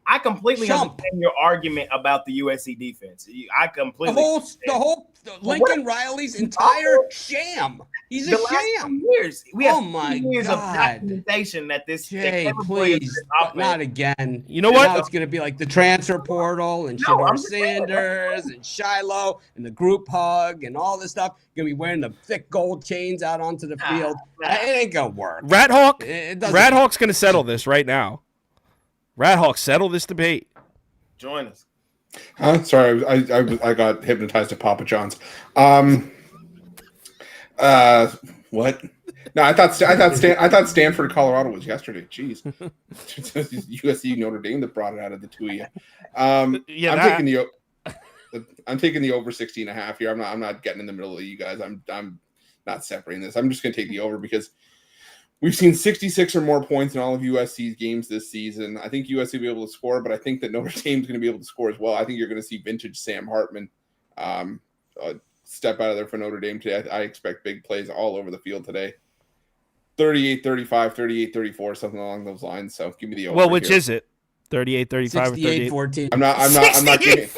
I completely Chump. understand your argument about the USC defense. I completely The whole Lincoln Riley's entire sham. He's a the last sham. 2 years. We have 2 years of God. documentation that this Jay, every player in please, this but offense- not again. You know what? Now it's going to be like the transfer portal and No, Shador I'm just saying. Sanders and Shiloh and the group hug and all this stuff. Going to be wearing the thick gold chains out onto the field. nah. It ain't going to work. Rat Hawk. It doesn't- Rat Hawk's going to settle this right now. Rat Hawk, settle this debate. Join us. Huh? Sorry, I got hypnotized to Papa John's. What? No, I thought Stanford, Colorado was yesterday. Jeez, USC, Notre Dame that brought it out of the two of you. I'm taking the over 60.5 here. I'm not getting in the middle of you guys. I'm not separating this. I'm just going to take the over because we've seen 66 or more points in all of USC's games this season. I think USC will be able to score, but I think that Notre Dame's going to be able to score as well. I think you're going to see vintage Sam Hartman step out of there for Notre Dame today. I expect big plays all over the field today. 38-35, 38-34, something along those lines. So give me the over. Well, which here. is it? 38-35 or 38? 68-14. I'm not giving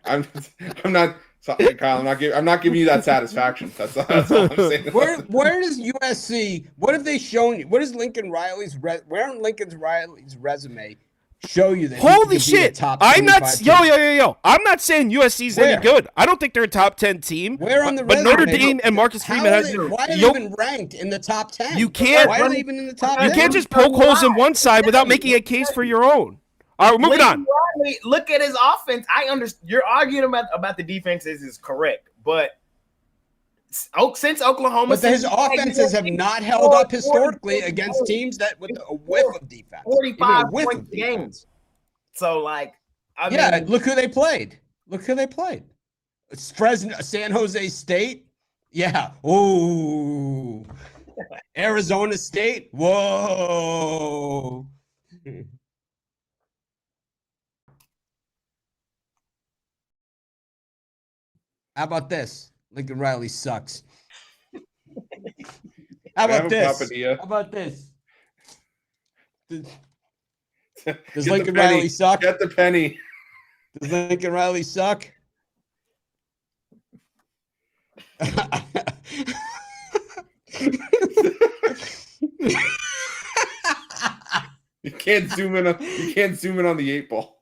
68-14. I'm not Sorry, Kyle. I'm not giving you that satisfaction. That's all I'm saying. Where does USC? What have they shown you? What is Lincoln Riley's? Where on Lincoln Riley's resume show you that? Holy shit! I'm not. Yo. I'm not saying USC's any good. I don't think they're a top 10 team. Where on the but resume? Notre Dame and Marcus Freeman has. Why are they even ranked in the top 10? You can't. Why are they even in the top 10? You can't just poke holes in one side without making a case for your own. All right, we're moving on. Look at his offense. I understand you're arguing about the defenses is correct, but since Oklahoma, but his offenses have not held up historically against teams that with a whiff of defense, 45-point games. So, like, I mean, look who they played. It's Fresno, San Jose State. Yeah. Ooh. Arizona State. Whoa. How about this? Lincoln Riley sucks. How about this? Does Lincoln Riley suck? Get the penny. Does Lincoln Riley suck? You can't zoom in on the 8 ball.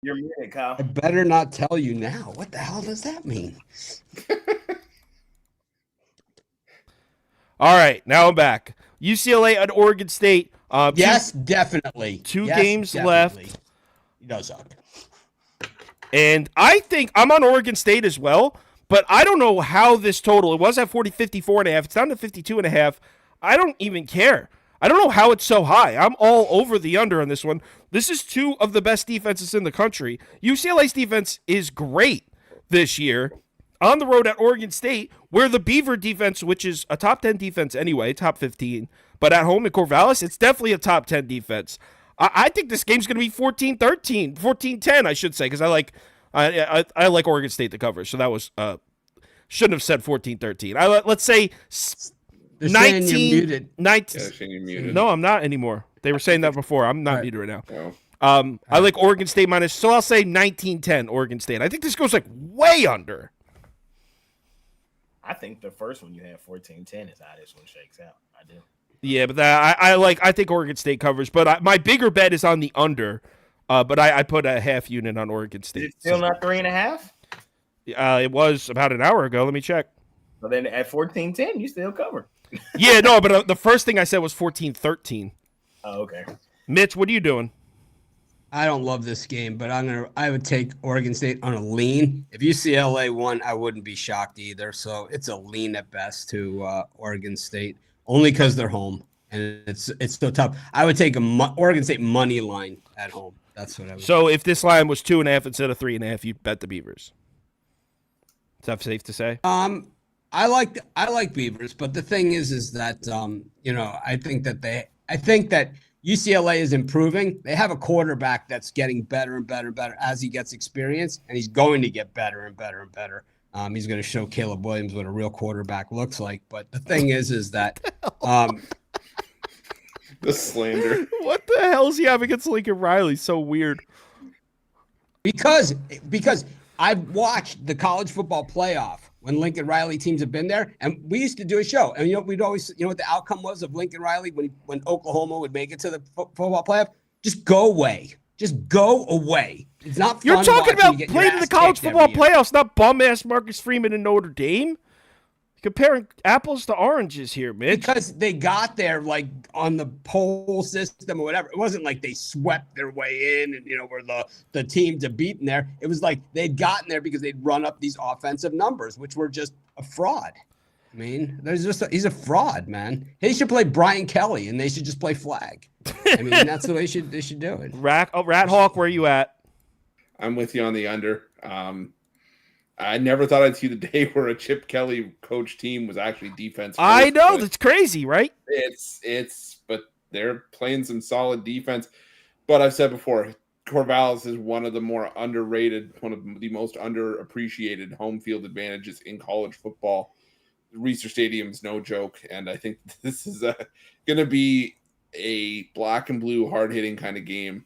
You're muted, Kyle. I better not tell you now. What the hell does that mean? All right, now I'm back. UCLA at Oregon State. Yes, definitely. Two games left. He does suck. And I think I'm on Oregon State as well, but I don't know how this total, it was at 54.5. It's down to 52.5. I don't even care. I don't know how it's so high. I'm all over the under on this one. This is two of the best defenses in the country. UCLA's defense is great this year. On the road at Oregon State, where the Beaver defense, which is a top 10 defense anyway, top 15, but at home in Corvallis, it's definitely a top 10 defense. I think this game's going to be 14-13, 14-10, I should say, because I like Oregon State to cover. So that was shouldn't have said 14-13. Let's say 19. No, I'm not anymore. They were saying that before. I'm not muted right now. Oh. I like Oregon State minus, so I'll say 19-10 Oregon State. I think this goes like way under. I think the first one you had 14-10 is how this one shakes out. I do. Yeah, but I think Oregon State covers, but my bigger bet is on the under. But I put a half unit on Oregon State. Is it still not 3.5? It was about an hour ago. Let me check. So then at 14-10, you still cover. Yeah, no, but the first thing I said was 14-13. Oh, okay. Mitch, what are you doing? I don't love this game, but I would take Oregon State on a lean. If UCLA won, I wouldn't be shocked either. So it's a lean at best to Oregon State, only because they're home and it's so tough. I would take Oregon State money line at home. That's what I would. So if this line was 2.5 instead of 3.5, you'd bet the Beavers. Is that safe to say? I like Beavers, but the thing is that I think that UCLA is improving. They have a quarterback that's getting better and better and better as he gets experience, and he's going to get better and better and better. He's going to show Caleb Williams what a real quarterback looks like. But the thing is that the slander. What the hell is he have against Lincoln Riley? So weird. Because I've watched the college football playoff when Lincoln Riley teams have been there, and we used to do a show, and we'd always, what the outcome was of Lincoln Riley when Oklahoma would make it to the football playoff. Just go away. Just go away. It's not fun. You're talking about playing in the college football playoffs, not bum ass Marcus Freeman and Notre Dame. Comparing apples to oranges here, Mitch. Because they got there like on the poll system or whatever. It wasn't like they swept their way in and were the team to beat in there. It was like they'd gotten there because they'd run up these offensive numbers, which were just a fraud. I mean, he's a fraud, man. He should play Brian Kelly and they should just play flag. I mean, that's the way they should do it. Rat Hawk, where are you at? I'm with you on the under. I never thought I'd see the day where a Chip Kelly coach team was actually defense. I know, that's crazy, right? But they're playing some solid defense. But I've said before, Corvallis is one of the more underrated, one of the most underappreciated home field advantages in college football. Reser Stadium's no joke, and I think this is going to be a black and blue, hard hitting kind of game.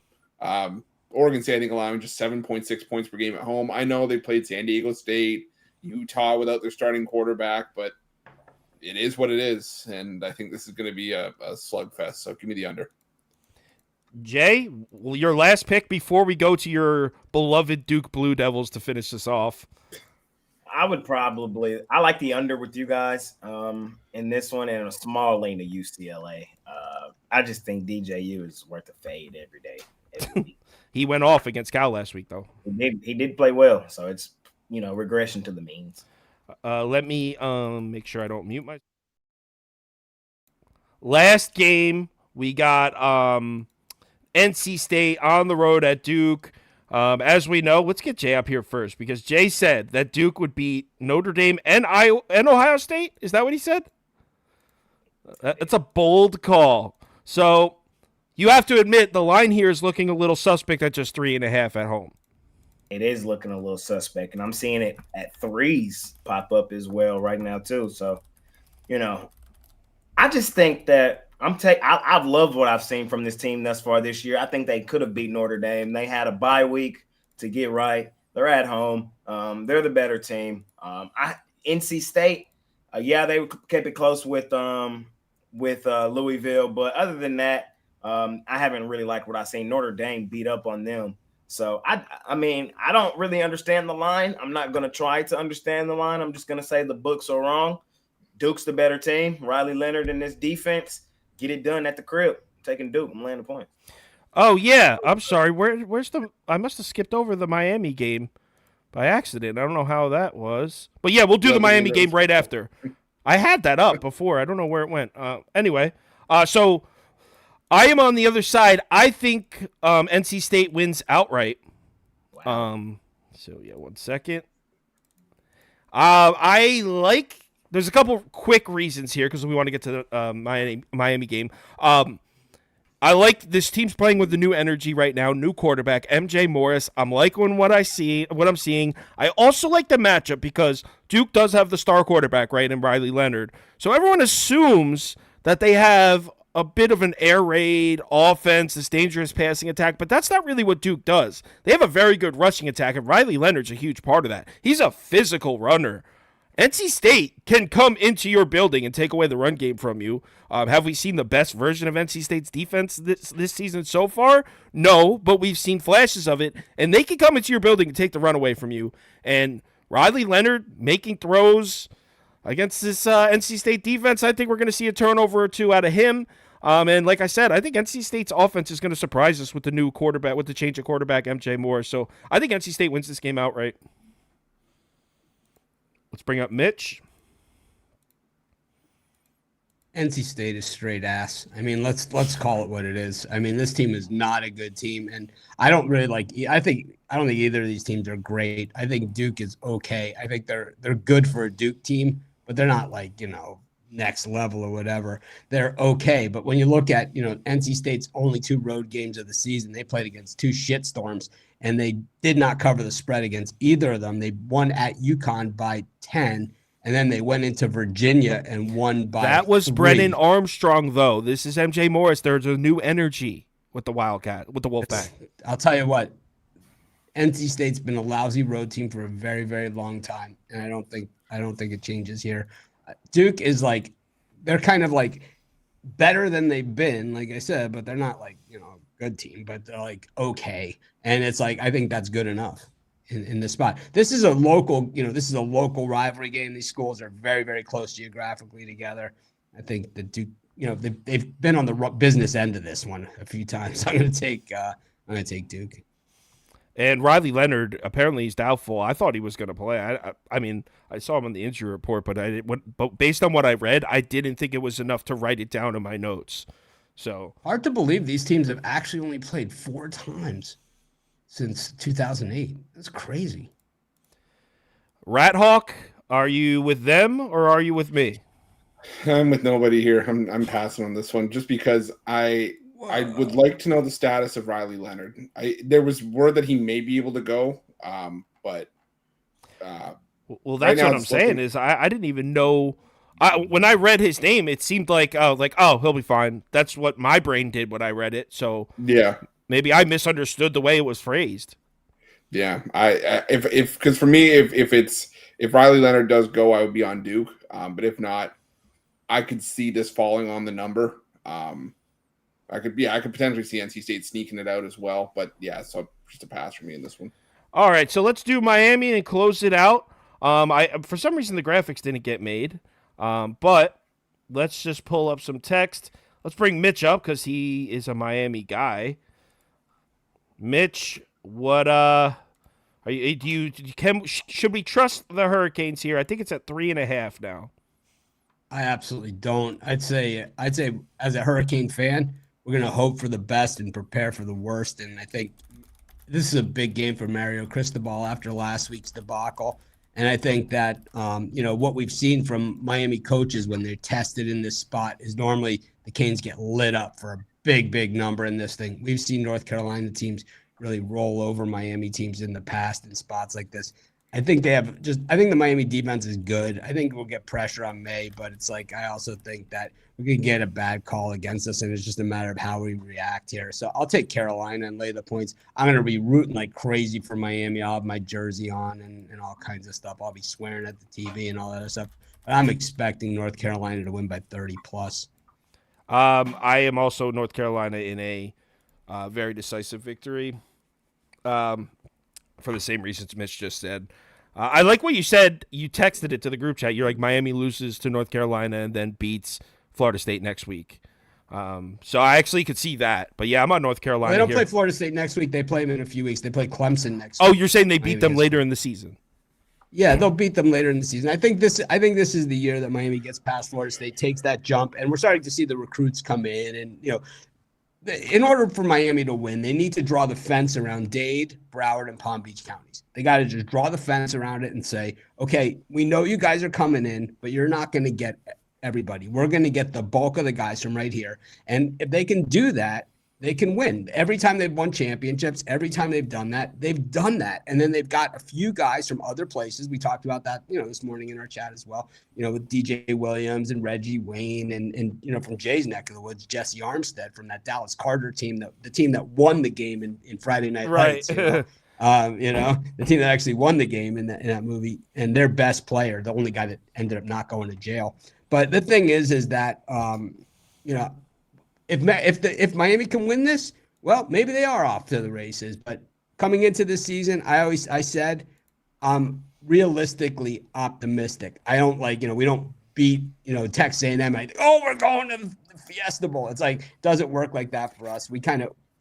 Oregon State, I think, allowing just 7.6 points per game at home. I know they played San Diego State, Utah without their starting quarterback, but it is what it is, and I think this is going to be a slugfest. So give me the under. Jay, your last pick before we go to your beloved Duke Blue Devils to finish this off. I like the under with you guys in this one, and a small lane to UCLA. I just think DJU is worth a fade every day. He went off against Cal last week, though. He did play well, so it's regression to the means. Let me make sure I don't mute my. Last game we got NC State on the road at Duke. As we know, let's get Jay up here first because Jay said that Duke would beat Notre Dame and Ohio State. Is that what he said? That's a bold call. So you have to admit the line here is looking a little suspect at just 3.5 at home. It is looking a little suspect, and I'm seeing it at 3s pop up as well right now too. So, I just think that I've loved what I've seen from this team thus far this year. I think they could have beat Notre Dame. They had a bye week to get right. They're at home. They're the better team. NC State, they kept it close with Louisville, but other than that, I haven't really liked what I've seen. Notre Dame beat up on them. So, I mean, I don't really understand the line. I'm not going to try to understand the line. I'm just going to say the books are wrong. Duke's the better team. Riley Leonard in this defense, get it done at the crib. Taking Duke. I'm laying the point. Oh, yeah. I'm sorry. Where's I must have skipped over the Miami game by accident. I don't know how that was. But, yeah, we'll do the Miami game right after. I had that up before. I don't know where it went. Anyway, so I am on the other side. I think NC State wins outright. Wow. One second. There's a couple quick reasons here because we want to get to the Miami game. I like this team's playing with the new energy right now, new quarterback, MJ Morris. I'm liking what I'm seeing. I also like the matchup because Duke does have the star quarterback, right, in Riley Leonard. So everyone assumes that they have a bit of an air raid offense, this dangerous passing attack, but that's not really what Duke does. They have a very good rushing attack, and Riley Leonard's a huge part of that. He's a physical runner. NC State can come into your building and take away the run game from you. Have we seen the best version of NC State's defense this season so far? No, but we've seen flashes of it, and they can come into your building and take the run away from you. And Riley Leonard making throws against this NC State defense, I think we're going to see a turnover or two out of him. And like I said, I think NC State's offense is going to surprise us with the new quarterback, with the change of quarterback, MJ Moore. So I think NC State wins this game outright. Let's bring up Mitch. NC State is straight ass. I mean, let's call it what it is. I mean, this team is not a good team, and I don't think either of these teams are great. I think Duke is okay. I think they're good for a Duke team, but they're not like, next level or whatever. They're okay. But when you look at, NC State's only 2 road games of the season, they played against 2 shitstorms, and they did not cover the spread against either of them. They won at UConn by 10, and then they went into Virginia and won by That was 3. Brennan Armstrong, though. This is MJ Morris. There's a new energy with the Wildcat, with the Wolfpack. I'll tell you what, NC State's been a lousy road team for a very, very long time, and I don't think it changes here. Duke is they're kind of better than they've been, like I said, but they're not a good team, but they're okay. And it's I think that's good enough in this spot. This is a local rivalry game. These schools are very, very close geographically together. I think the Duke, they've been on the business end of this one a few times. I'm going to take Duke. And Riley Leonard, apparently he's doubtful. I thought he was going to play. I mean, I saw him on the injury report, but based on what I read, I didn't think it was enough to write it down in my notes. So hard to believe these teams have actually only played 4 times since 2008. That's crazy. Rat Hawk, are you with them or are you with me? I'm with nobody here. I'm passing on this one just because I would like to know the status of Riley Leonard. There was word that he may be able to go, but well, that's right what I'm saying is I didn't even know When I read his name, it seemed like he'll be fine. That's what my brain did when I read it. So Yeah. maybe I misunderstood the way it was phrased. Yeah. Because for me, if Riley Leonard does go, I would be on Duke. But if not, I could see this falling on the number. I could potentially see NC State sneaking it out as well. But yeah, so just a pass for me in this one. All right, so let's do Miami and close it out. For some reason the graphics didn't get made, but let's just pull up some text. Let's bring Mitch up because he is a Miami guy. Mitch, what should we trust the Hurricanes here? I think it's at 3.5 now. I absolutely don't. I'd say as a Hurricane fan, we're going to hope for the best and prepare for the worst. And I think this is a big game for Mario Cristobal after last week's debacle. And I think that, what we've seen from Miami coaches when they're tested in this spot is normally the Canes get lit up for a big, big number in this thing. We've seen North Carolina teams really roll over Miami teams in the past in spots like this. I think the Miami defense is good. I think we'll get pressure on May, but it's like, I also think that we can get a bad call against us, and it's just a matter of how we react here. So I'll take Carolina and lay the points. I'm going to be rooting like crazy for Miami. I'll have my jersey on and all kinds of stuff. I'll be swearing at the TV and all that other stuff. But I'm expecting North Carolina to win by 30 plus. I am also North Carolina in a very decisive victory. For the same reasons Mitch just said. I like what you said. You texted it to the group chat. You're like, Miami loses to North Carolina and then beats Florida State next week. So I actually could see that. But yeah, I'm on North Carolina. They don't here. play Florida State next week. They play them in a few weeks. They play Clemson next week. week. You're saying they beat them later in the season? Yeah, they'll beat them later in the season. I think this is the year that Miami gets past Florida State, takes that jump, and we're starting to see the recruits come in. And, in order for Miami to win, they need to draw the fence around Dade, Broward, and Palm Beach counties. They got to just draw the fence around it and say, okay, we know you guys are coming in, but you're not going to get everybody. We're going to get the bulk of the guys from right here. And if they can do that, they can win. Every time they've won championships, every time they've done that. And then they've got a few guys from other places. We talked about that, this morning in our chat as well, with DJ Williams and Reggie Wayne and from Jay's neck of the woods, Jesse Armstead from that Dallas Carter team, the team that won the game in Friday Night Lights. The team that actually won the game in that movie, and their best player, the only guy that ended up not going to jail. But the thing is that, If Miami can win this, well, maybe they are off to the races. But coming into this season, I said I'm realistically optimistic. I don't we don't beat Texas A&M. We're going to the Fiesta Bowl. It's like it doesn't work like that for us.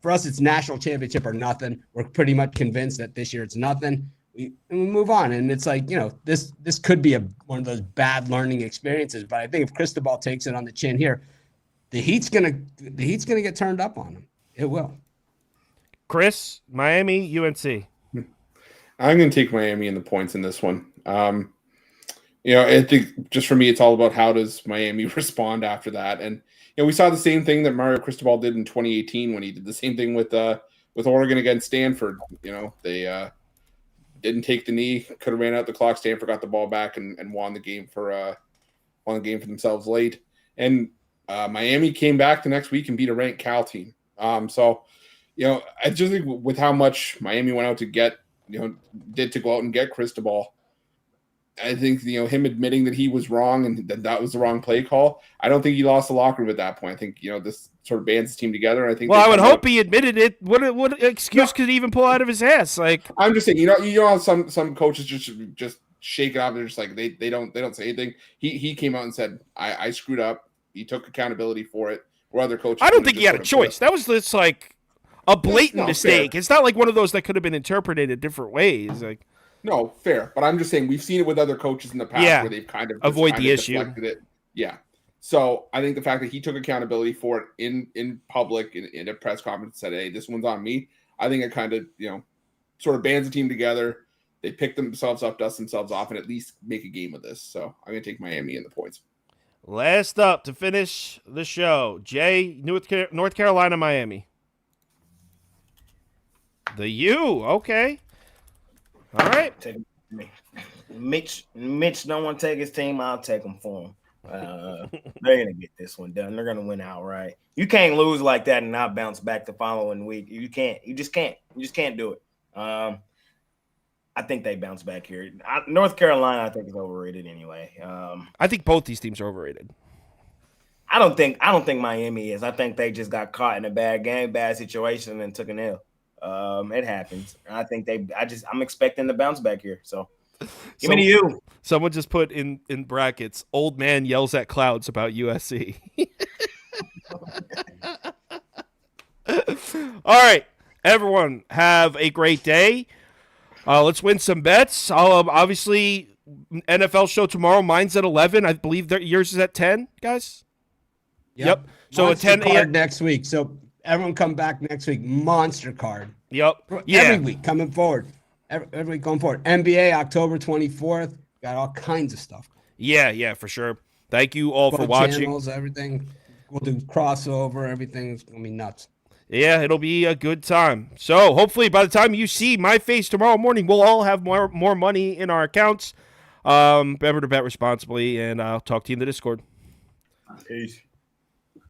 For us it's national championship or nothing. We're pretty much convinced that this year it's nothing. We move on, and it's like this could be one of those bad learning experiences. But I think if Cristobal takes it on the chin here, the heat's gonna get turned up on him. It will. Chris, Miami, UNC. I'm gonna take Miami in the points in this one. I think just for me, it's all about how does Miami respond after that. And we saw the same thing that Mario Cristobal did in 2018 when he did the same thing with Oregon against Stanford. They didn't take the knee, could have ran out the clock. Stanford got the ball back and won the game for themselves late. And Miami came back the next week and beat a ranked Cal team. I just think with how much Miami went out to get, did to go out and get Cristobal, I think, him admitting that he was wrong and that was the wrong play call, I don't think he lost the locker room at that point. I think, this sort of bands his team together. And I think, well, I would hope he admitted it. What excuse could he even pull out of his ass? Like, I'm just saying, how some coaches just shake it off. They're just like, they don't say anything. He came out and said, I screwed up. He took accountability for it. Where other coaches, I don't think he had a choice. That was just like a blatant mistake. Fair. It's not like one of those that could have been interpreted in different ways. Like, no, fair. But I'm just saying we've seen it with other coaches in the past where they've kind of avoid the issue. It. Yeah. So I think the fact that he took accountability for it in public in a press conference and said, "Hey, this one's on me." I think it kind of sort of bands the team together. They pick themselves up, dust themselves off, and at least make a game of this. So I'm going to take Miami in the points. Last up to finish the show, Jay, North Carolina, Miami. The U, okay. All right. Mitch don't want to take his team. I'll take him for him. They're gonna get this one done. They're gonna win outright. You can't lose like that and not bounce back the following week. You can't. You just can't. You just can't do it. I think they bounce back here. North Carolina, I think, is overrated anyway. I think both these teams are overrated. I don't think Miami is. I think they just got caught in a bad game, bad situation, and took an L. It happens. I'm expecting the bounce back here. So give me to you. Someone just put in brackets, old man yells at clouds about USC. All right, everyone, have a great day. Let's win some bets. I'll obviously NFL show tomorrow. Mine's at 11. I believe yours is at 10, guys. Yep. So Monster at 10 card next week. So everyone come back next week. Monster card. Yep. Yeah. Every week coming forward. Every week going forward. NBA October 24th. Got all kinds of stuff. Yeah, for sure. Thank you all for watching. Channels, everything. We'll do crossover. Everything's gonna be nuts. Yeah, it'll be a good time. So hopefully by the time you see my face tomorrow morning, we'll all have more money in our accounts. Remember to bet responsibly, and I'll talk to you in the Discord. Peace.